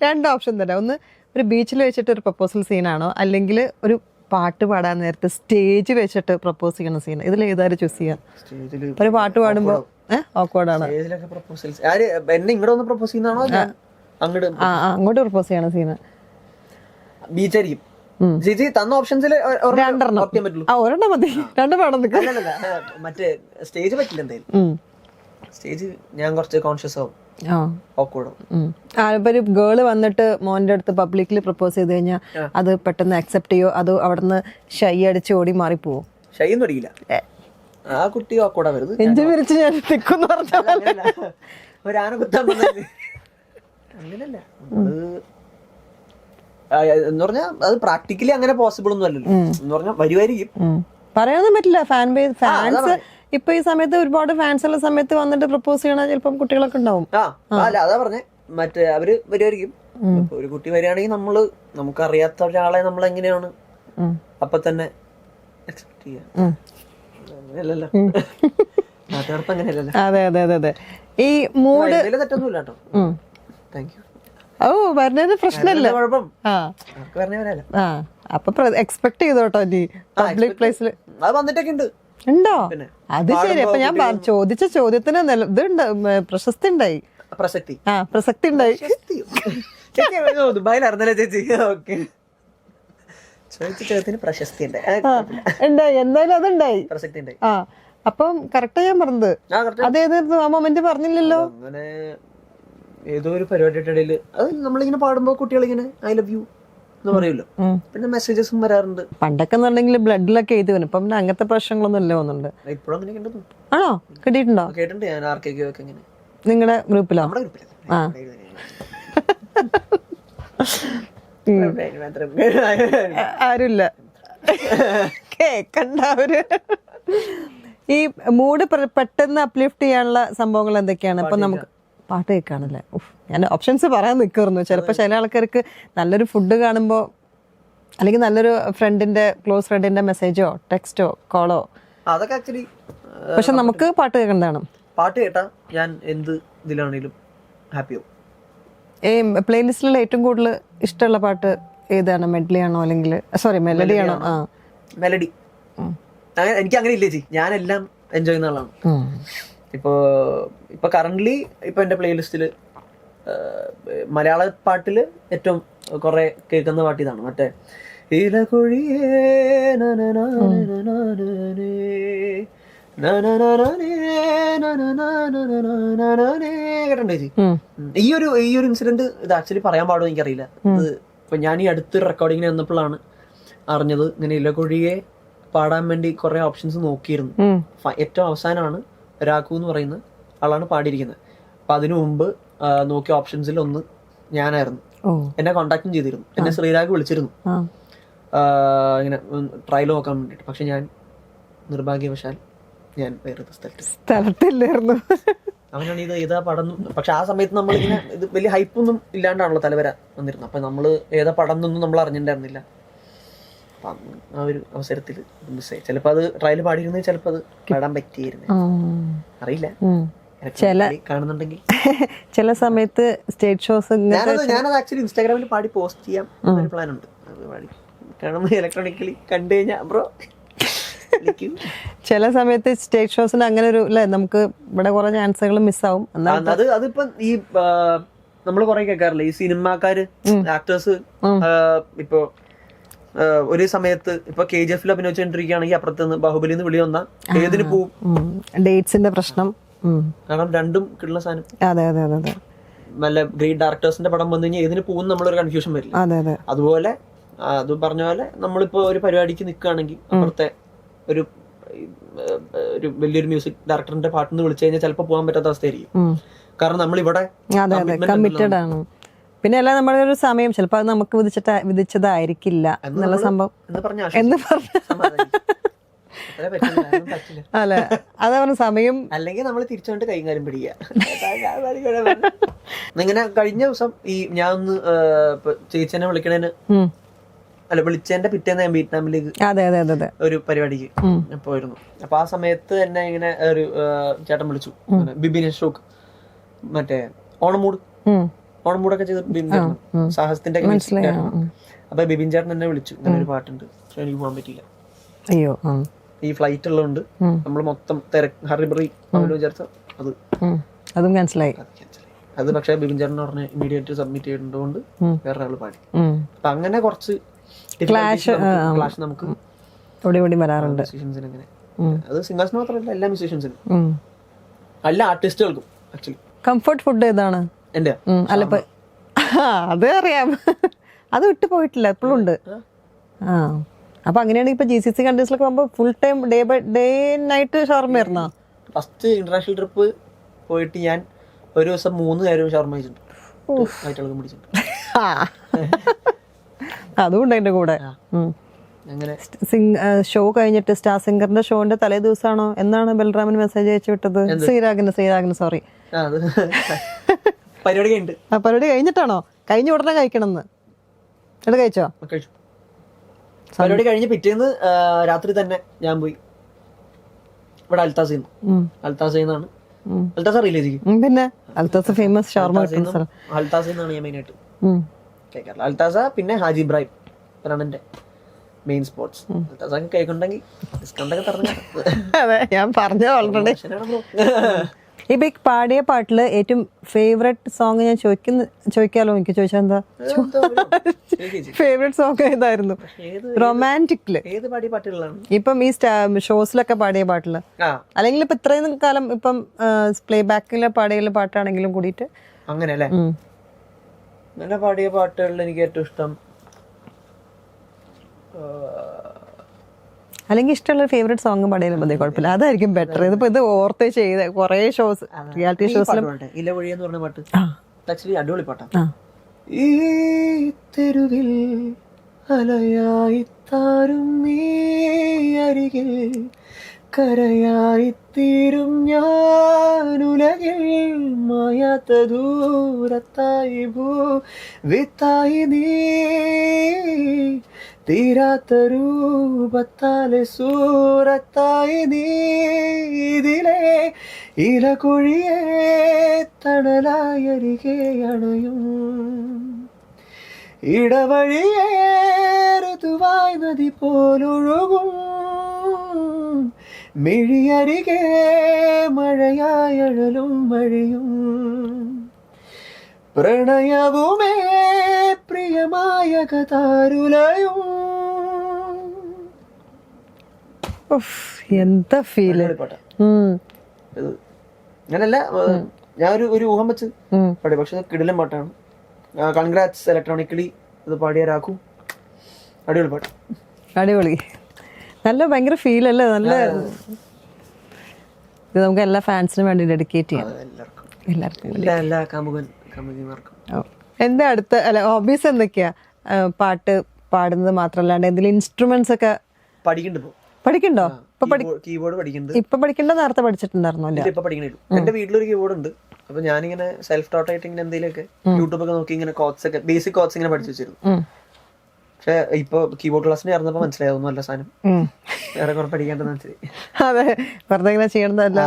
രണ്ട് ഓപ്ഷൻ തരാം. ഒന്ന്, ഒരു ബീച്ചിൽ വെച്ചിട്ട് ഒരു പ്രപ്പോസൽ സീനാണോ, അല്ലെങ്കിൽ ഒരു പാട്ട് പാടാൻ നേരത്തെ സ്റ്റേജ് വെച്ചിട്ട് പ്രപ്പോസ് ചെയ്യുന്ന സീൻ. ഇതിൽ ഏതായാലും ചൂസ് ചെയ്യാം. ഒരു പാട്ട് പാടുമ്പോ ഓക്വേർഡാണ്. എന്നെ ഇങ്ങോട്ട് ഒന്ന് പ്രപ്പോസ് ചെയ്യുന്നതാണോ അങ്ങോട്ട് പ്രപ്പോസ് ചെയ്യണ സീന്? ബീച്ചായിരിക്കും. ചേച്ചി തന്ന ഓപ്ഷൻസിൽ ഒരെണ്ണം മതി, രണ്ട് പാടം. മറ്റേ സ്റ്റേജ് പറ്റില്ല എന്തായാലും. സ്റ്റേജ് ഞാൻ കുറച്ച് കോൺഷ്യസ് ആവും. ഒരു ഗേള് വന്നിട്ട് മോന്റെ അടുത്ത് പബ്ലിക്കിൽ പ്രപ്പോസ് ചെയ്ത് കഴിഞ്ഞാൽ അത് പെട്ടെന്ന് അക്സെപ്റ്റ് ചെയ്യോ, അത് അവിടുന്ന് ഷൈ അടിച്ച് ഓടി മാറിപ്പോവോ? ഷൈ ഒന്നും അടിക്കില്ല, ആ കുട്ടി ഓക്കോടാ വരുന്നത്. നെഞ്ചു വിരിച്ച് ഞാൻ നിൽക്കുന്നു പറഞ്ഞ ഒരാന കുത്താൻ അങ്ങനല്ല എന്ന് പറഞ്ഞാൽ അത് പ്രാക്ടിക്കലി അങ്ങനെ പോസിബിൾ ഒന്നും അല്ലല്ലോ. എന്ന് പറഞ്ഞാൽ വരുമായിരിക്കും, പറയാനൊന്നും പറ്റില്ല. ഫാൻസ് ഇപ്പൊ ഈ സമയത്ത് ഒരുപാട് ഫാൻസ് ഉള്ള സമയത്ത് വന്നിട്ട് പ്രപ്പോസ് ചെയ്യണ ചിലപ്പം കുട്ടികളൊക്കെ ഉണ്ടാവും. അല്ല അതാ പറഞ്ഞേ, മറ്റേ അവര് വരുമായിരിക്കും. ഒരു കുട്ടി വരികയാണെങ്കിൽ നമുക്കറിയാത്ത ഒരാളെ നമ്മൾ എങ്ങനെയാണ് അപ്പൊ തന്നെ എക്സ്പെക്ട് ചെയ്യാം. അങ്ങനെയല്ലല്ലോ, അങ്ങനെയല്ലല്ലോ. അതെ അതെ അതെ അതെ. ഈ മൂഡ് തെറ്റൊന്നുമില്ല കേട്ടോ. Thank you. ഓ, വരുന്നതിന് പ്രശ്നമില്ല. അപ്പൊ എക്സ്പെക്ട് ചെയ്തോട്ടോ നീ പബ്ലിക് പ്ലേസിൽ വന്നിട്ടൊക്കെ ഉണ്ട്. ഉണ്ടോ? അത് ശരി. അപ്പൊ ഞാൻ ചോദിച്ച ചോദ്യത്തിന് ഇതുണ്ട്, പ്രശസ്തി ഉണ്ടായി. പ്രസക്തി ഉണ്ടായി. ദുബായിലായിരുന്നല്ലേ ചേച്ചി? ഓക്കെ, ചോദിച്ച ചോദ്യത്തിന് പ്രശസ്തി ഉണ്ടായി. എന്തായാലും അതുണ്ടായി, പ്രസക്തി ഉണ്ടായി. അപ്പം കറക്റ്റാ ഞാൻ പറഞ്ഞത്. അതേതായിരുന്നു ആ മൊമെന്റ്? പറഞ്ഞില്ലല്ലോ. അങ്ങനെ ഏതോ ഒരു പരിപാടിയുടെ ഇടയില് അത് നമ്മളിങ്ങനെ പാടുമ്പോ കുട്ടികളിങ്ങനെ ഐ ലവ് യു എന്ന് പറയുമല്ലോ, പിന്നെ മെസ്സേജസും വരാറുണ്ട്. പണ്ടൊക്കെ എന്നുണ്ടെങ്കിൽ ബ്ലഡിലൊക്കെ എഴുതി വരും. ഇപ്പം അങ്ങനത്തെ പ്രശ്നങ്ങളൊന്നും ഇല്ല വന്നുണ്ട്. ഇപ്പോഴും അങ്ങനെ കണ്ടു. ആണോ? കിട്ടിയിട്ടുണ്ടോ? കേട്ടിട്ടുണ്ട് ഞാൻ. ആർക്കൊക്കെ ഇങ്ങനെ നിങ്ങളുടെ ഗ്രൂപ്പിലോ? നമ്മുടെ ഗ്രൂപ്പിലോ? ആരുമില്ല, കേക്കണ്ടവര്. ഈ മൂഡ് പെട്ടെന്ന് അപ്ലിഫ്റ്റ് ചെയ്യാനുള്ള സംഭവങ്ങൾ എന്തൊക്കെയാണ്? ഇപ്പൊ നമുക്ക് പാട്ട് കേൾക്കാണല്ലേ. ഞാൻ ഓപ്ഷൻസ് പറയാൻ നിൽക്കുന്നു. ചിലപ്പോൾ ചില ആൾക്കാർക്ക് നല്ലൊരു ഫുഡ് കാണുമ്പോൾ, അല്ലെങ്കിൽ നല്ലൊരു ക്ലോസ് ഫ്രണ്ടിന്റെ മെസ്സേജോ ടെക്സ്റ്റോ കോളോ, അതൊക്കെ ആക്ച്വലി. പക്ഷെ നമുക്ക് പാട്ട് കേൾക്കേണ്ടതാണ്. പാട്ട് കേട്ടാ ഞാൻ എന്ത് ഇതിലാണെങ്കിലും ഹാപ്പിയാവും. പ്ലേലിസ്റ്റിലുള്ള ഏറ്റവും കൂടുതൽ ഇഷ്ടമുള്ള പാട്ട് ഏതാണ്? മെഡ്ലി ആണോ, അല്ലെങ്കിൽ മെലഡി ആണോ? മെലഡി. എനിക്ക് അങ്ങനെ ഇല്ലേ ചേച്ചി, ഞാൻ എല്ലാം എൻജോയ് ചെയ്യുന്ന ആളാണ്. ഇപ്പൊ കറന്റ്ലി ഇപ്പൊ എന്റെ പ്ലേലിസ്റ്റില് മലയാള പാട്ടില് ഏറ്റവും കുറെ കേൾക്കുന്ന പാട്ട് ഇതാണ്. മറ്റേ ഇലകൊഴിയേ കേട്ടോ ചേച്ചി? ഈ ഒരു ഇൻസിഡന്റ് ഇത് ആക്ച്വലി പറയാൻ പാടുമോ എനിക്കറിയില്ല. ഇത് ഇപ്പൊ ഞാൻ ഈ അടുത്തൊരു റെക്കോർഡിങ്ങിന് വന്നപ്പോഴാണ് അറിഞ്ഞത്. ഇങ്ങനെ ഇലകൊഴിയെ പാടാൻ വേണ്ടി കുറെ ഓപ്ഷൻസ് നോക്കിയിരുന്നു. ഏറ്റവും അവസാനമാണ് രാഘു എന്ന് പറയുന്ന ആളാണ് പാടിയിരിക്കുന്നത്. അപ്പൊ അതിനു മുമ്പ് നോക്കിയ ഓപ്ഷൻസിൽ ഒന്ന് ഞാനായിരുന്നു. എന്നെ കോണ്ടാക്ടും ചെയ്തിരുന്നു. എന്നെ ശ്രീരാഗ് വിളിച്ചിരുന്നു ഇങ്ങനെ ട്രയൽ നോക്കാൻ വേണ്ടിട്ട്. പക്ഷെ ഞാൻ നിർഭാഗ്യവശാൽ ഞാൻ വേറെ സ്ഥലത്തില്ലായിരുന്നു. അവനാണ് ഇത് ഏതാ പടം. പക്ഷെ ആ സമയത്ത് നമ്മളിങ്ങനെ ഇത് വലിയ ഹൈപ്പൊന്നും ഇല്ലാണ്ടാണല്ലോ തലവര വന്നിരുന്നത്. അപ്പൊ നമ്മള് ഏതാ പടം എന്നൊന്നും നമ്മൾ അറിഞ്ഞിട്ടുണ്ടായിരുന്നില്ല. ആ ഒരു അവസരത്തിൽ മിസ്സായി. ചിലപ്പോ അത് ട്രയൽ പാടിയിരുന്നെങ്കിൽ ചിലപ്പോ അത് പാടാൻ പറ്റിയിരുന്നു, അറിയില്ല. കാണുന്നുണ്ടെങ്കിൽ ചില സമയത്ത് സ്റ്റേജ് ഷോസ് ഞാനത് ആക്ച്വലി ഇൻസ്റ്റാഗ്രാമിൽ പാടി പോസ്റ്റ് ചെയ്യാൻ ഒരു പ്ലാൻ ഉണ്ട്. അത് പാടി കാണുമ്പോൾ ഇലക്ട്രോണിക്കലി കണ്ടു കഴിഞ്ഞാൽ ബ്രോ. ചില സമയത്ത് സ്റ്റേജ് ഷോസിന് അങ്ങനെ ഒരു നമുക്ക് ഇവിടെ കുറെ ചാൻസുകൾ മിസ്സാവും. അതിപ്പം ഈ നമ്മള് കുറെ കേൾക്കാറില്ല, ഈ സിനിമാക്കാര് ആക്ടേഴ്സ് ഇപ്പൊ ഒരു സമയത്ത് ഇപ്പൊ KGF അഭിനയിച്ചോണ്ടിരിക്കുകയാണെങ്കിൽ അപ്പുറത്തുനിന്ന് ബാഹുബലിന്ന് വിളി വന്ന ഏതിന് പോവും? ഡേറ്റ്സിന്റെ പ്രശ്നം. കാരണം രണ്ടും കിട്ടുന്ന സാധനം. അതെ അതെ അതെ. നല്ല ഗ്രേറ്റ് ഡയറക്ടേഴ്സിന്റെ പടം വന്നു കഴിഞ്ഞാൽ ഏതിന് പോകും നമ്മളൊരു കൺഫ്യൂഷൻ വരില്ല. അതുപോലെ അത് പറഞ്ഞ പോലെ നമ്മളിപ്പോ ഒരു പരിപാടിക്ക് നിൽക്കുകയാണെങ്കിൽ അപ്പുറത്തെ ഒരു ഒരു വലിയൊരു മ്യൂസിക് ഡയറക്ടറിന്റെ പാട്ടിന്ന് വിളിച്ചു കഴിഞ്ഞാൽ ചിലപ്പോൾ പോകാൻ പറ്റാത്ത അവസ്ഥയായിരിക്കും. കാരണം നമ്മളിവിടെ കമ്മിറ്റഡ് ആണ്. പിന്നെ അല്ല നമ്മുടെ ഒരു സമയം ചിലപ്പോൾ അത് നമുക്ക് വിധിച്ചതായിരിക്കില്ല എന്നുള്ള സംഭവം എന്ന് പറഞ്ഞു. അല്ല അതാ പറഞ്ഞ സമയം അല്ലെങ്കിൽ നമ്മൾ തിരിച്ചുകൊണ്ട് കൈകാര്യം പിടിക്കുക. ഇങ്ങനെ കഴിഞ്ഞ ദിവസം ഈ ഞാൻ ഒന്ന് ചേച്ചീനെ വിളിക്കണേന് അല്ല വിളിച്ചതിന്റെ പിറ്റേന്ന് ഞാൻ വിയറ്റ്നാമിലേക്ക് ഒരു പരിപാടിക്ക് പോയിരുന്നു. അപ്പൊ ആ സമയത്ത് എന്നെ ഇങ്ങനെ ഒരു ചേട്ടൻ വിളിച്ചു, ബിബിൻ ഷോക്ക്, മറ്റേ ഓണമൂടൊക്കെ ചെയ്ത് ബിബിൻ ചേട്ടൻ സാഹസത്തിന്റെ. അപ്പൊ ബിബിൻ ചേട്ടൻ എന്നെ വിളിച്ചു, ഇങ്ങനെ ഒരു പാട്ടുണ്ട്, പക്ഷെ എനിക്ക് പോകാൻ പറ്റിയില്ല. അയ്യോ, ഈ ഫ്ലൈറ്റ് ഉള്ളതുകൊണ്ട് നമ്മൾ മൊത്തം ഹറിബറി വിചാരിച്ച അതും ക്യാൻസലായി. അത് പക്ഷെ ബിബിൻ ചേട്ടൻ പറഞ്ഞ് ഇമ്മീഡിയറ്റ് സബ്മിറ്റ് ചെയ്തതുകൊണ്ട് വേറെ ആള് പാടി. അപ്പൊ അങ്ങനെ കുറച്ച് ക്ലാഷ് നമുക്ക് വരാറുണ്ട്. അങ്ങനെ അത് സിംഗേഴ്സിന് മാത്രമല്ല, എല്ലാ മ്യൂസീഷ്യൻസിനും, എല്ലാ ആർട്ടിസ്റ്റുകൾക്കും. ആക്ച്വലി കംഫർട്ട് ഫുഡ് ഏതാണ്? എന്റെ അല്ല അത് അറിയാം, അത് വിട്ടു പോയിട്ടില്ല, എപ്പോഴും ഉണ്ട്. ആ അപ്പൊ അങ്ങനെയാണെങ്കിൽ ഇപ്പൊ GCC കൺട്രീസിലൊക്കെ പോകുമ്പോ ഫുൾ ടൈം ഡേ നൈറ്റ് ഷവർമ ആയിരുന്നോ? ഫസ്റ്റ് ഇന്റർനാഷണൽ ട്രിപ്പ് പോയിട്ട് ഞാൻ ഒരു ദിവസം 3 നേരം ഷവർമ കഴിച്ചിട്ടുണ്ട്. അതുകൊണ്ട് എന്റെ കൂടെ ഷോ കഴിഞ്ഞിട്ട് സ്റ്റാർ സിംഗറിന്റെ ഷോന്റെ തലേ ദിവസമാണോ എന്നാണ് ബൽറാമിന് മെസ്സേജ് അയച്ചു വിട്ടത്? ശ്രീരാഗിന് സോറി, പരിപാടി കഴിഞ്ഞിട്ടാണോ? കഴിഞ്ഞ ഉടനെ കഴിക്കണമെന്ന് അത് കഴിച്ചോ? പരിപാടി കഴിഞ്ഞ് പിറ്റേന്ന് രാത്രി തന്നെ ഞാൻ പോയി ഇവിടെ അൽത്താസെന്നാണ്. അൽത്താസ അറിയില്ലേ? പിന്നെ അൽത്താസ ഫേമസ് ഷവർമ. അൽത്താസെന്നാണ് ഞാൻ മെയിനായിട്ട് കേൾക്കാറ്. അൽത്താസ പിന്നെ ഹാജി ഇബ്രാഹിം അതാണ് എന്റെ മെയിൻ സ്പോട്സ്. അൽത്താസ കേൾക്കുന്നുണ്ടെങ്കിൽ ഡിസ്കൗണ്ട് ഒക്കെ തരണം. അതെ, ഞാൻ പറഞ്ഞ ഓൾറെഡി. ഈ ബിഗ് പാടിയ പാട്ടില് ഏറ്റവും ഫേവറേറ്റ് സോങ് ഞാൻ ചോദിക്കാലോ? എനിക്ക് ചോദിച്ചാൽ എന്താ ഫേവറേറ്റ് സോങ് ഏതായിരുന്നു? റൊമാൻറ്റിക്കില് ഇപ്പം ഈ ഷോസിലൊക്കെ പാടിയ പാട്ടില്, അല്ലെങ്കിൽ ഇപ്പൊ ഇത്രയും കാലം ഇപ്പം പ്ലേ ബാക്കിലെ പാടിയ പാട്ടാണെങ്കിലും കൂടിയിട്ട് അങ്ങനെ അല്ലേ? അങ്ങനെ പാടിയ പാട്ടുകളിൽ എനിക്ക് ഏറ്റവും ഇഷ്ടം, അല്ലെങ്കിൽ ഇഷ്ടമുള്ള ഫേവറേറ്റ് സോങ് പാടിയാലും മതി, കുഴപ്പമില്ല, അതായിരിക്കും ബെറ്റർ. ഇതിപ്പോ ഇത് ഓർത്ത് ചെയ്ത് കുറെ ഷോസ്, റിയാലിറ്റി ഷോസിലും. ഇലവഴി എന്ന് പറഞ്ഞ പാട്ട് ആക്ച്വലി അടിപൊളി പാട്ടാണ്. ഈ തെരുവിൽ അലയായി താരും നീ അരികിൽ കരയായിത്തീരും ഞാനുലകിൽ മായാത്ത ദൂരത്തായി വിത്തായി നീ തീരാത്ത രൂപത്താലെ സൂറത്തായി നീ ഇതിലെ ഇലകൊഴിയെ തണലായി അരികെ അണയും ഇടവഴിയേ ഋതുവായി നദി പോലൊഴുകും മിഴിയരികെ മഴയായി അഴലും മഴയും പ്രണയവുമേ പ്രിയമായ കഥാരുലയും. എന്താ ഫീല്! ഞാനല്ല, ഞാൻ ഒരു ഊഹം വെച്ച് പാടി, പക്ഷെ കിടിലൻ പാട്ടാണ്. കൺഗ്രാറ്റ്സ് ഇലക്ട്രോണിക്കലി ഇത് പാടിയ രാഖു, അടിപൊളി പാട്ട്, അടിപൊളി, നല്ല ഭയങ്കര ഫീൽ അല്ലേ? നല്ല ഇത് നമുക്ക് എല്ലാ ഫാൻസിനും വേണ്ടി ഡെഡിക്കേറ്റ് ചെയ്യാം, എല്ലാവർക്കും. എന്താ അടുത്ത ഹോബീസ് എന്തൊക്കെയാ? പാട്ട് പാടുന്നത് മാത്രല്ലാണ്ട് എന്തെങ്കിലും ഇൻസ്ട്രുമെന്റ്സ് ഒക്കെ പഠിക്കണ്ടോ? കീബോർഡ് പഠിക്കുന്നുണ്ട്. ഇപ്പൊ പഠിക്കണ്ട, നേരത്തെ പഠിച്ചിട്ടുണ്ടായിരുന്നോ? ഇപ്പൊ പഠിക്കണില്ല. എന്റെ വീട്ടിലൊരു കീബോർഡ് ഉണ്ട്. അപ്പൊ ഞാനിങ്ങനെ സെൽഫ് ടോട്ട് ആയിട്ട് ഇങ്ങനെ എന്തെങ്കിലുമൊക്കെ യൂട്യൂബ് ഒക്കെ നോക്കി ഇങ്ങനെ കോഡ്സ് ഒക്കെ, ബേസിക് കോഡ്സ് ഇങ്ങനെ പഠിച്ചു വെച്ചിരുന്നു. പക്ഷെ ഇപ്പൊ കീബോർഡ് ക്ലാസ്സിന് ചേർന്നപ്പോ മനസ്സിലായി ഒന്നും അല്ല സാധനം, വേറെ കുറെ പഠിക്കേണ്ടത് മനസ്സിലായി. അതെ, വെറുതെ ഇങ്ങനെ ചെയ്യണതല്ല.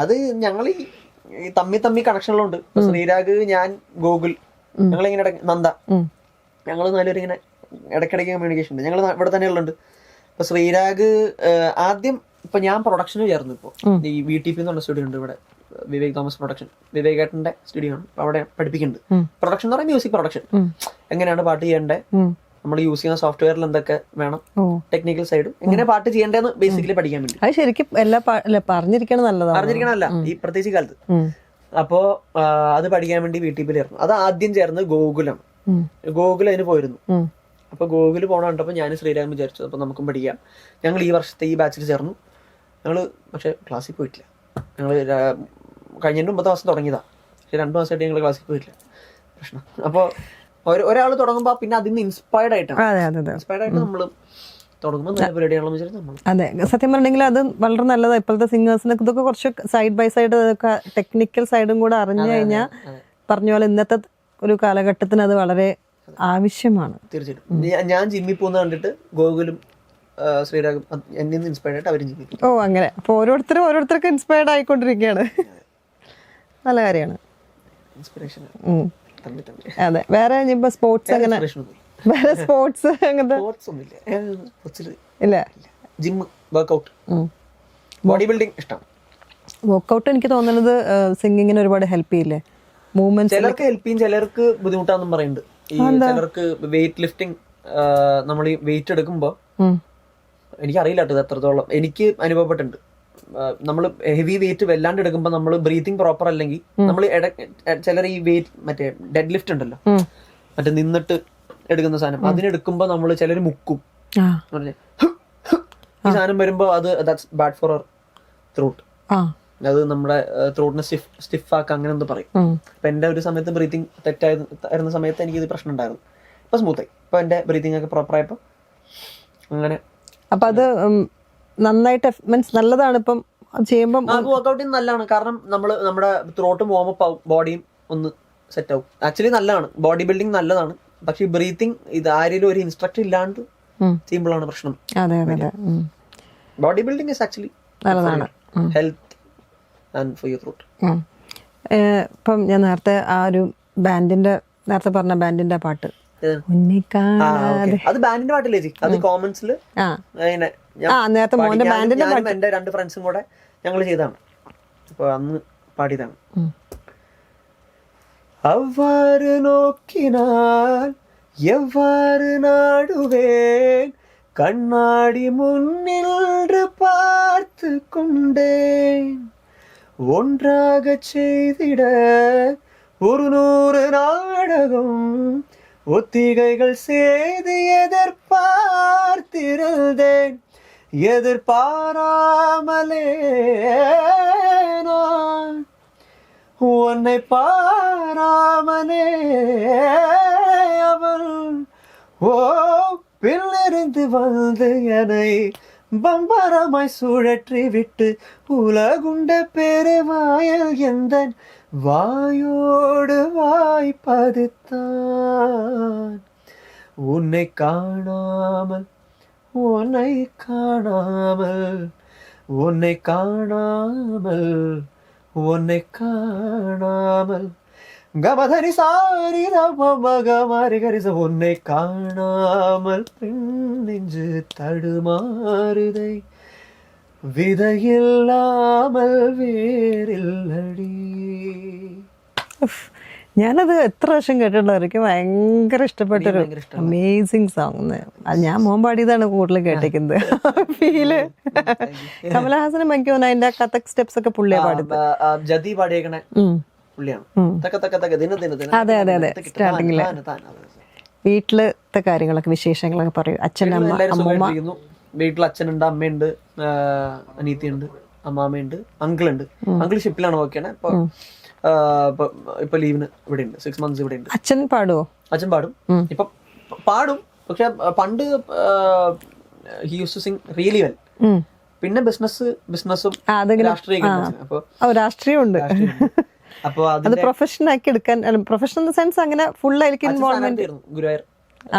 അത് ഞങ്ങൾ ഈ തമ്മി കണക്ഷനുകളുണ്ട്. ശ്രീരാഗ്, ഞാൻ, ഗൂഗിൾ, ഞങ്ങളിങ്ങനെ നന്ദ, ഞങ്ങൾ നാലുപേരും ഇങ്ങനെ ഇടയ്ക്കിടയ്ക്ക് കമ്മ്യൂണിക്കേഷൻ ഉണ്ട്. ഞങ്ങൾ ഇവിടെ തന്നെ ഉള്ളുണ്ട്. ഇപ്പൊ ശ്രീരാഗ് ആദ്യം ഇപ്പൊ ഞാൻ പ്രൊഡക്ഷന് ചേർന്നു. ഇപ്പൊ ഈ VTP എന്ന് പറഞ്ഞ സ്റ്റുഡിയോ ഉണ്ട് ഇവിടെ, വിവേക് തോമസ് പ്രൊഡക്ഷൻ, വിവേകേട്ടന്റെ സ്റ്റുഡിയോ ആണ്. അവിടെ പഠിപ്പിക്കുന്നുണ്ട്. പ്രൊഡക്ഷൻ എന്ന് പറയുന്നത് മ്യൂസിക് പ്രൊഡക്ഷൻ, എങ്ങനെയാണ് പാട്ട് ചെയ്യേണ്ടത്, നമ്മൾ യൂസ് ചെയ്യുന്ന സോഫ്റ്റ്വെയറിൽ എന്തൊക്കെ വേണം, ടെക്നിക്കൽ സൈഡ് എങ്ങനെ പാട്ട് ചെയ്യേണ്ടതെന്ന് ബേസിക്കലി പഠിക്കാൻ വേണ്ടി. അത് ശരിക്കും അറിഞ്ഞിരിക്കണമല്ല ഈ പ്രത്യേകിച്ച് കാലത്ത്. അപ്പോ അത് പഠിക്കാൻ വേണ്ടി VTP ചേർന്നു. അത് ആദ്യം ചേർന്ന് ഗൂഗിളാണ്. ഗൂഗിൾ അതിന് പോയിരുന്നു. അപ്പോൾ ഗോകുൽ പോകണ കണ്ടപ്പോൾ ഞാൻ ശ്രീരാഗം വിചാരിച്ചു അപ്പോൾ നമുക്കും പഠിക്കാം. ഞങ്ങൾ ഈ വർഷത്തെ ഈ ബാച്ചിൽ ചേർന്നു. ഞങ്ങൾ പക്ഷേ ക്ലാസ്സിൽ പോയിട്ടില്ല. ഞങ്ങൾ കഴിഞ്ഞതിൻ്റെ 9 മാസം തുടങ്ങിയതാണ്. പക്ഷേ 2 മാസമായിട്ട് ഞങ്ങൾ ക്ലാസ്സിൽ പോയിട്ടില്ല. പ്രശ്നം. അപ്പോൾ ഒരാൾ തുടങ്ങുമ്പോൾ പിന്നെ അതിൽ നിന്ന് ഇൻസ്പയർഡ് ആയിട്ടാണ് നമ്മൾ തുടങ്ങുമ്പോൾ നല്ല പരിപാടിയാണെന്ന് വിചാരിച്ചു നമ്മൾ. അതെ, സത്യം പറഞ്ഞെങ്കിൽ അത് വളരെ നല്ലതാണ്. ഇപ്പോഴത്തെ സിംഗേഴ്സിന് ഇതൊക്കെ കുറച്ച് സൈഡ് ബൈ സൈഡ് ടെക്നിക്കൽ സൈഡും കൂടെ അറിഞ്ഞു കഴിഞ്ഞാൽ പറഞ്ഞ പോലെ ഇന്നത്തെ ഒരു കാലഘട്ടത്തിന് അത് വളരെ ആവശ്യമാണ്. തീർച്ചയായിട്ടും. ഞാൻ ജിമ്മിൽ പോകുന്ന കണ്ടിട്ട് ഗോകുലും ശ്രീരാഗും എന്നിൽ നിന്ന് ഇൻസ്പയർഡ് ആയിട്ട് അവരും ജിമ്മിൽ. ഓ അങ്ങനെ. അപ്പോൾ ഓരോരുത്തർക്ക് ഇൻസ്പയർഡ് ആയിക്കൊണ്ടിരിക്കുകയാണ്. നല്ല കാര്യമാണ്. ഇൻസ്പിറേഷൻ. അതെ. വേറെ ഇനിയിപ്പോ സ്പോർട്സ് അങ്ങനെ വേറെ സ്പോർട്സ് അങ്ങനത്തെ ഇല്ല. ജിം, വർക്ക്ഔട്ട്, ബോഡി ബിൽഡിംഗ് ഇഷ്ടമാണ്. വർക്ക്ഔട്ട് എനിക്ക് തോന്നുന്നത് സിംഗിങ്ങിന് ഒരുപാട് ഹെൽപ്പ് ചെയ്യില്ലേ? മൂവ്മെന്റ് ചിലർക്ക് ഹെൽപ്പ് ചെയ്യും, ചിലർക്ക് ബുദ്ധിമുട്ടാണെന്നും പറയുന്നുണ്ട്. ഈ ചിലർക്ക് വെയിറ്റ് ലിഫ്റ്റിംഗ്, നമ്മൾ ഈ വെയിറ്റ് എടുക്കുമ്പോൾ എനിക്കറിയില്ല കേട്ടോ ഇത് എത്രത്തോളം എനിക്ക് അനുഭവപ്പെട്ടിട്ടുണ്ട്. നമ്മൾ ഹെവി വെയിറ്റ് വല്ലാണ്ട് എടുക്കുമ്പോൾ നമ്മൾ ബ്രീത്തിങ് പ്രോപ്പർ അല്ലെങ്കിൽ നമ്മൾ ചിലർ ഈ വെയിറ്റ് മറ്റേ ഡെഡ് ലിഫ്റ്റ് ഉണ്ടല്ലോ, മറ്റേ നിന്നിട്ട് എടുക്കുന്ന സാധനം, അതിനെടുക്കുമ്പോൾ നമ്മൾ ചിലർ മുക്കും. ഈ സാധനം വരുമ്പോൾ അത് that's bad for our throat. അത് നമ്മുടെ ത്രോട്ടിനെ സ്റ്റിഫ് ആക്കുക അങ്ങനെ എന്ത് പറയും. അപ്പൊ എന്റെ ഒരു സമയത്ത് ബ്രീത്തിങ് തെറ്റായിരുന്ന സമയത്ത് എനിക്ക് ഇത് പ്രശ്നം ഉണ്ടായിരുന്നു. ഇപ്പൊ സ്മൂത്തായി. ഇപ്പൊ എന്റെ ബ്രീത്തിങ് ഒക്കെ പ്രോപ്പർ ആയപ്പോ അങ്ങനെ. അപ്പൊ അത് നന്നായിട്ട് മീൻസ് നല്ലതാണ്. ഇപ്പം ചെയ്യുമ്പോൾ വർക്ക്ഔട്ടിങ് നല്ലതാണ്. കാരണം നമ്മുടെ ത്രോട്ടും വാർമപ്പ് ആവും, ബോഡിയും ഒന്ന് സെറ്റ് ആവും. ആക്ച്വലി നല്ലതാണ്, ബോഡി ബിൽഡിംഗ് നല്ലതാണ്. പക്ഷെ ഈ ബ്രീത്തിങ് ഇത് ആരെങ്കിലും ഒരു ഇൻസ്ട്രക്ടർ ഇല്ലാണ്ട് ചെയ്യുമ്പോഴാണ് പ്രശ്നം. ബോഡി ബിൽഡിംഗ് ഇസ് ആക്ച്വലി നല്ലതാണ്. Health and for your throat. ഇപ്പം ഞാൻ നേരത്തെ ആ ഒരു നേരത്തെ പറഞ്ഞ ബാൻഡിന്റെ പാട്ട് അത് ബാൻഡിന്റെ പാട്ടില്ലേ ചേച്ചി? അത് കോമൺസിൽ നേരത്തെ മോന്റെ ബാൻഡിന്റെ പാട്ട് എന്റെ 2 ഫ്രണ്ട്സും കൂടെ ഞങ്ങൾ ചെയ്താണ്. അപ്പൊ അന്ന് പാടിയതാണ്. அவ்வாறு நோக்கினால் எவ்வாறு நாடுவேன், கண்ணாடி முன்னின்று பார்த்து கொண்டேன், ஒன்றாக செய்திட 100 நாடகம் ஒத்திகைகள் செய்து எதிர்பார்த்திருந்தேன், எதிர்பாராமலே நான் உன்னை பாராமலே அவள் பின்னிருந்து வந்து என்னை பம்பரமாய் சுழற்றி விட்டு உலகுண்ட பெருவாயல் எந்த வாயோடு வாய்ப்பதுத்தான், உன்னை காணாமல் உன்னை காணாமல் உன்னை காணாமல் உன்னை காணாமல் கமதரி சாரி மகமாரி கரிச உன்னை காணாமல் நெஞ்சு தடுமாறுதை விதையில்லாமல் வேறில்லடி. ഞാനത് എത്ര വർഷം കേട്ടിട്ടുണ്ടോ, എനിക്ക് ഭയങ്കര ഇഷ്ടപ്പെട്ടൊരു അമേസിങ് സോങ്. അത് ഞാൻ മോൻ പാടിയതാണ് കൂടുതൽ കേട്ടിരിക്കുന്നത്. ഫീല് കമലഹാസനും എനിക്ക് തോന്നുന്നു അതിന്റെ കഥക് സ്റ്റെപ്സ് ഒക്കെ പുള്ളിയാ പാടുന്നത്. അതെ അതെ അതെ. സ്റ്റാർട്ടിങ്ങില് വീട്ടിലത്തെ കാര്യങ്ങളൊക്കെ വിശേഷങ്ങളൊക്കെ പറയും. അച്ഛൻ്റെ അമ്മൂമ്മ. വീട്ടിൽ അച്ഛനുണ്ട്, അമ്മയുണ്ട്, അനീത്തിയുണ്ട്, അമ്മാമ്മയുണ്ട്, അങ്കിളുണ്ട്. അങ്കിൾ ഷിപ്പിലാണ് വർക്ക് ചെയ്യണേ. ഇപ്പൊ ലീവിന് ഇവിടെ ഉണ്ട്, 6 months ഇവിടെ ഉണ്ട്. അച്ഛൻ പാടുവോ? അച്ഛൻ പാടും. ഇപ്പൊ പാടും, പക്ഷെ പണ്ട് he use to sing really well. പിന്നെ ബിസിനസ്സും രാഷ്ട്രീയമുണ്ട്. അപ്പൊ അത് പ്രൊഫഷൻ ആക്കി എടുക്കാൻ, പ്രൊഫഷൻ ഇൻ ദ സെൻസ് അങ്ങനെ ഫുൾ ആയിരിക്കും ഇൻവോൾവ്മെന്റ്. ഗുരുവായൂർ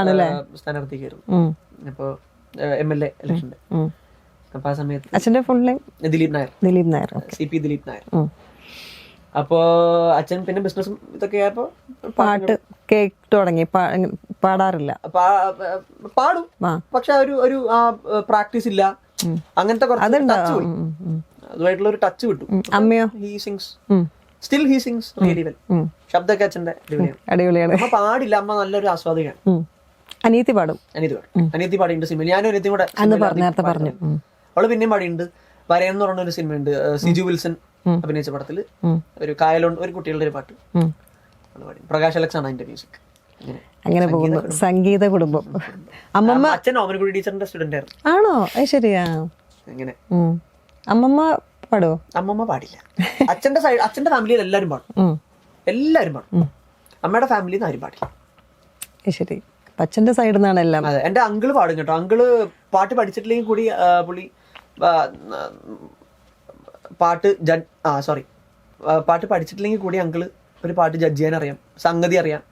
ആണല്ലേ സ്ഥാനാർത്ഥിക്കായിരുന്നു. അപ്പൊ MLA ഇലക്ഷന്റെ. അപ്പൊ ആ സമയത്ത് അച്ഛന്റെ full name Dileep Nair. CP Dileep Nair. അപ്പോ അച്ഛൻ പിന്നെ ബിസിനസ്സും ഇതൊക്കെ ആയപ്പോ പാട്ട് കേട്ട് തുടങ്ങി. പാടാറില്ല, പാടും, പക്ഷെ ഒരു പ്രാക്ടീസ് ഇല്ല. അങ്ങനത്തെ അതുമായിട്ടുള്ള ഒരു ടച്ച് വിട്ടു. അമ്മയോ? He sings still, he sings really well. ശബ്ദമൊക്കെ അച്ഛന്റെ അടിപൊളിയാണ്. അമ്മ പാടില്ല, അമ്മ നല്ലൊരു ആസ്വാദികയാണ്. അനിയത്തി പാടും. അനിയത്തി പാടിയുണ്ട് സിനിമ. ഞാനും അനിയത്തിയും കൂടെ പറഞ്ഞു. അവള് പിന്നെയും പാടിയുണ്ട്. വരയം എന്ന് പറഞ്ഞ ഒരു സിനിമയുണ്ട്, സിജു വിൽസൺ അഭിനയിച്ച പടത്തില് ഒരു കായലോണ്ട് ഒരു കുട്ടികളുടെ ഒരു പാട്ട്. പ്രകാശ് അലക്സ് ആണ് അതിന്റെ മ്യൂസിക്. അങ്ങനെ പോകുന്നു. സംഗീത കുടുംബം. അമ്മമ്മ അച്ഛൻ ഓമനക്കുടി ടീച്ചറിന്റെ സ്റ്റുഡന്റ് ആയിരുന്നു. ആണോ? അത് ശരിയാ. അങ്ങനെ അമ്മമ്മ പാടുവോ? അമ്മമ്മ പാടില്ല. അച്ഛന്റെ ഫാമിലിയിൽ എല്ലാരും പാടും. എല്ലാരും പാടും. അമ്മയുടെ ഫാമിലിയിൽ നിന്ന് ആരും പാടില്ല. ശരി. അച്ഛന്റെ സൈഡിൽ നിന്നാണ് എല്ലാം. അതെ, എന്റെ അങ്കിള് പാടും കേട്ടോ. അങ്കിള് പാട്ട് പഠിച്ചിട്ടില്ലെങ്കിൽ കൂടി പുള്ളി പാട്ട് പഠിച്ചിട്ടില്ലെങ്കിൽ കൂടി അങ്കിള് ഒരു പാട്ട് ജഡ്ജ് ചെയ്യാൻ അറിയാം, സംഗതി അറിയാം.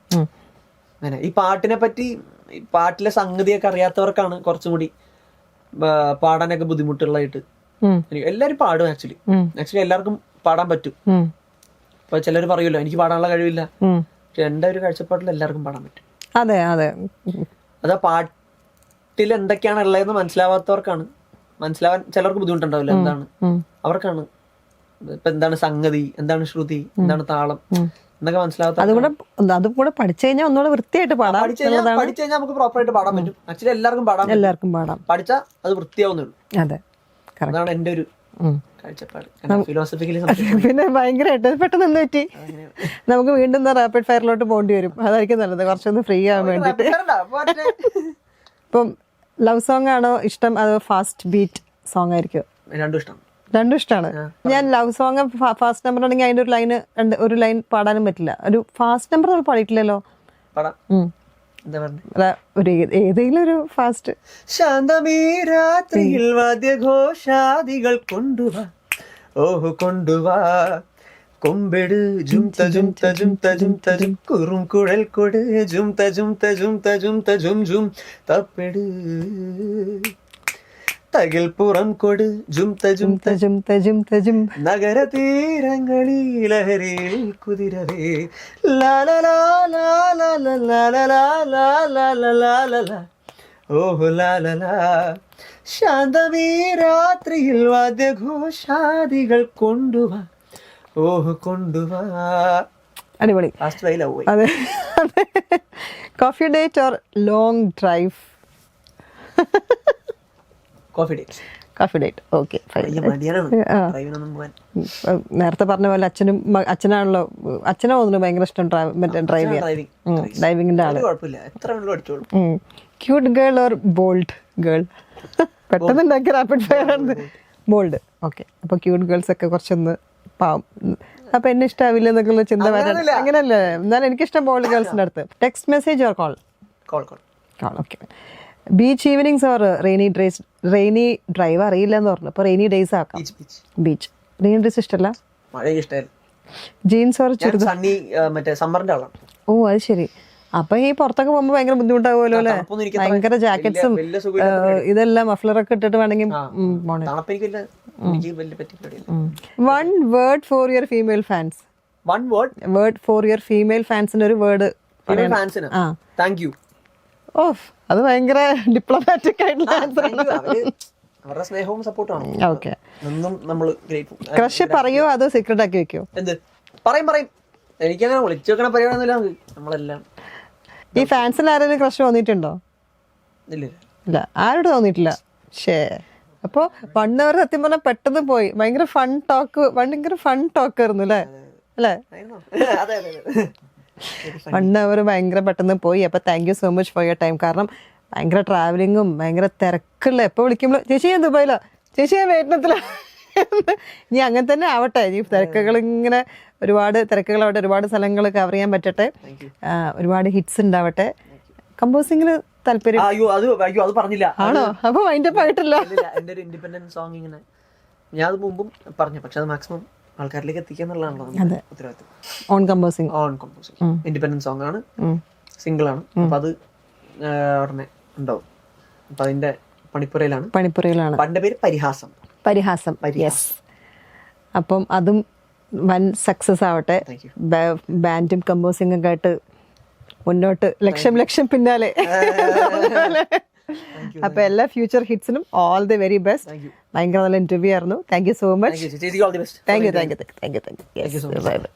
അങ്ങനെ ഈ പാട്ടിനെ പറ്റി, പാട്ടിലെ സംഗതിയൊക്കെ അറിയാത്തവർക്കാണ് കുറച്ചും കൂടി പാടാനൊക്കെ ബുദ്ധിമുട്ടുള്ളതായിട്ട്. എല്ലാരും പാടും. ആക്ച്വലി എല്ലാവർക്കും പാടാൻ പറ്റും. ഇപ്പൊ ചിലർ പറയുമല്ലോ എനിക്ക് പാടാനുള്ള കഴിവില്ല. പക്ഷെ എന്റെ ഒരു കാഴ്ചപ്പാട്ടിൽ എല്ലാവർക്കും പാടാൻ പറ്റും. അതെ അതെ. അതാ പാട്ടിൽ എന്തൊക്കെയാണ് ഉള്ളതെന്ന് മനസ്സിലാവാത്തവർക്കാണ്. മനസ്സിലാവാൻ ചിലർക്ക് ബുദ്ധിമുട്ടുണ്ടാവില്ല. എന്താണ് അവർക്കാണ് ഇപ്പൊ എന്താണ് സംഗതി, എന്താണ് ശ്രുതി, എന്താണ് താളം എന്നൊക്കെ മനസ്സിലാവാത്ത. അതും കൂടെ പഠിച്ചു കഴിഞ്ഞാൽ ഒന്നുകൂടെ വൃത്തിയായിട്ട് പാടാം. പഠിച്ചു കഴിഞ്ഞാൽ നമുക്ക് പ്രോപ്പർ ആയിട്ട് പാടാൻ പറ്റും. ആക്ച്വലി എല്ലാവർക്കും പാടാം. പഠിച്ചാൽ അത് വൃത്തിയാവുന്നുള്ളൂ. അതെ, അതാണ് എന്റെ ഒരു കാഴ്ചപ്പാട്. ഫിലോസഫിക്കലി പിന്നെ ഭയങ്കരമായിട്ട് പെട്ടെന്ന് എന്ത് പറ്റി? നമുക്ക് വീണ്ടും റാപ്പിഡ് ഫയറിലോട്ട് പോകേണ്ടി വരും. അതായിരിക്കും നല്ലത്, കുറച്ചൊന്ന് ഫ്രീ ആവാൻ വേണ്ടിട്ട്. ഇപ്പം ലവ് സോങ് ആണോ ഇഷ്ടം, അതോ ഫാസ്റ്റ് ബീറ്റ് സോങ് ആയിരിക്കും? രണ്ടും ഇഷ്ടമാണ്. ഞാൻ ലവ് സോങ് ഫാസ്റ്റ് നമ്പർ ആണെങ്കിൽ അതിന്റെ ഒരു ലൈൻ പാടാനും പറ്റില്ല. ഒരു ഫാസ്റ്റ് നമ്പർ നമ്മൾ പാടിയിട്ടില്ലല്ലോ. ഏതെങ്കിലും ഒരു ഫാസ്റ്റ്. ശാന്തമീ രാത്രിയിൽ വാദ്യഘോഷാദികൾ കൊണ്ടുവാ, ഓഹോ കൊണ്ടുവാ, കൊമ്പെട് ജുംത ജുംത ജുംത ജുംത ജും, കുറും കുഴൽ കൊട് ജുംത ജുംത ജുംത ജുംത ജും ജും, തപ്പെട് തകിൽ പുറം കൊട് ജുംത ജുംത ജുംത ജുംത ജും, നഗര തീരങ്ങളിൽ ലഹരിയിൽ കുതിരവേ ലാലാ ഓഹോ ലാലാ. ശാന്തമീ രാത്രിയിൽ വാദ്യഘോഷാദികൾ കൊണ്ടുവാ, ഓഹോ കൊണ്ടുവാ. അടിപൊളി. അതെ. Coffee date or long drive? Coffee date. Okay. നേരത്തെ പറഞ്ഞ പോലെ അച്ഛനാണല്ലോ, അച്ഛനെ തോന്നുന്നു ഭയങ്കര ഇഷ്ടം ഡ്രൈവ് ചെയ്യാൻ, ഡ്രൈവിങ്ങിന്റെ ആള്. Cute girl or bold girl? പെട്ടെന്ന് ഉണ്ടാക്കിയ റാപ്പിഡ് ഫയർ ആണ്. ബോൾഡ്. ഓക്കെ. അപ്പൊ ക്യൂട്ട് ഗേൾസ് ഒക്കെ കുറച്ചൊന്ന് പാവം, അപ്പൊ എന്നെ ഇഷ്ടാവില്ല എന്നൊക്കെയുള്ള ചിന്ത വരാൻ. അങ്ങനല്ലേ? എന്നാലും എനിക്കിഷ്ടം ബോൾഡ് ഗേൾസിന്റെ അടുത്ത്. Text message or call? Okay. Beach evenings or rainy days? Rainy drive അറിയില്ല എന്ന് പറഞ്ഞു, അപ്പൊ റെയിനി ഡേയ്സ് ആക്കാം. ബീച്ച്. റെയിനി ഡേയ്സ് ഇഷ്ടമല്ല? Jeans or churidar? ഓ അത് ശരി. അപ്പൊ ഈ പുറത്തൊക്കെ പോകുമ്പോ ഭയങ്കര ബുദ്ധിമുട്ടാവുമല്ലോ അല്ലെ? ഭയങ്കര ജാക്കറ്റ്സും ഇതെല്ലാം മഫ്ലറൊക്കെ ഇട്ടിട്ട് വേണമെങ്കിൽ പോണേ. 1 word for your female fans. 1 word for your female fansന്റെ ഒരു വേർഡ്. Thank you. ഓഫ്, അത് ഭയങ്കര ഡിപ്ലോമാറ്റിക് ആയിട്ടുള്ള ആൻസർ. അവരുടെ സ്നേഹവും സപ്പോർട്ടാണ്. ഓക്കെ. ക്രഷ് പറയോ അതോ സീക്രട്ട് ആക്കി വെക്കോ? എന്ത് പറയും? എനിക്കങ്ങനെ വിളിച്ചു വെക്കണ പരിപാടിയൊന്നുമില്ല. നമ്മളെല്ലാം ഈ ഫാൻസിന് ആരെങ്കിലും ക്രഷ് തോന്നിയിട്ടുണ്ടോ? ഇല്ല, ആരോട് തോന്നിയിട്ടില്ല. ശേ. അപ്പോൾ 1 hour സത്യം പറഞ്ഞാൽ പെട്ടെന്ന് പോയി. ഭയങ്കര ഫൺ ടോക്ക് ആയിരുന്നു അല്ലേ? 1 hour ഭയങ്കര പെട്ടെന്ന് പോയി. അപ്പോൾ thank you so much for your time. കാരണം ഭയങ്കര ട്രാവലിങ്ങും ഭയങ്കര തിരക്കുള്ള, എപ്പോൾ വിളിക്കുമ്പോൾ ചേച്ചി ഞാൻ ദുബായിലാ, ചേച്ചി ഞാൻ വിയറ്റ്നാത്തിലാ. ഇനി അങ്ങനെ തന്നെ ആവട്ടെ. ഈ തിരക്കുകളിങ്ങനെ ഒരുപാട് തിരക്കുകളാവട്ടെ, ഒരുപാട് സ്ഥലങ്ങൾ കവർ ചെയ്യാൻ പറ്റട്ടെ, ഒരുപാട് ഹിറ്റ്സ് ഉണ്ടാവട്ടെ. കമ്പോസിങ്ങിന് താല്പര്യം? അത് പറഞ്ഞില്ല. ആണോ? അപ്പൊ വൈൻഡപ്പ് ആയിട്ടില്ല. എന്റെ ഒരു ഇൻഡിപെൻഡന്റ് സോങ് ഇങ്ങനെ ഞാൻ അത് മുമ്പും പറഞ്ഞു, പക്ഷെ അത് മാക്സിമം ആൾക്കാരിലേക്ക് എത്തിക്കുക എന്നുള്ളതാണല്ലോ ഉത്തരവാദിത്വം. ഓൺ കമ്പോസിങ് ഇൻഡിപെൻഡന്റ് സോങ് ആണ്, സിംഗിൾ ആണ്. അപ്പൊ അത് ഉടനെ ഉണ്ടാവും. അപ്പൊ അതിന്റെ പണിപ്പുരയിലാണ്. പണ്ട് പേര് പരിഹാസം. യെസ്. അപ്പം അതും വൻ സക്സസ് ആവട്ടെ. ബാൻഡും കമ്പോസിംഗും ഒക്കെ ആയിട്ട് മുന്നോട്ട് ലക്ഷം പിന്നാലെ. അപ്പൊ എല്ലാ ഫ്യൂച്ചർ ഹിറ്റ്സിനും ഓൾ ദി വെരി ബെസ്റ്റ്. ഭയങ്കര നല്ല ഇന്റർവ്യൂ ആയിരുന്നു. Thank you so much. Thank you. Bye by.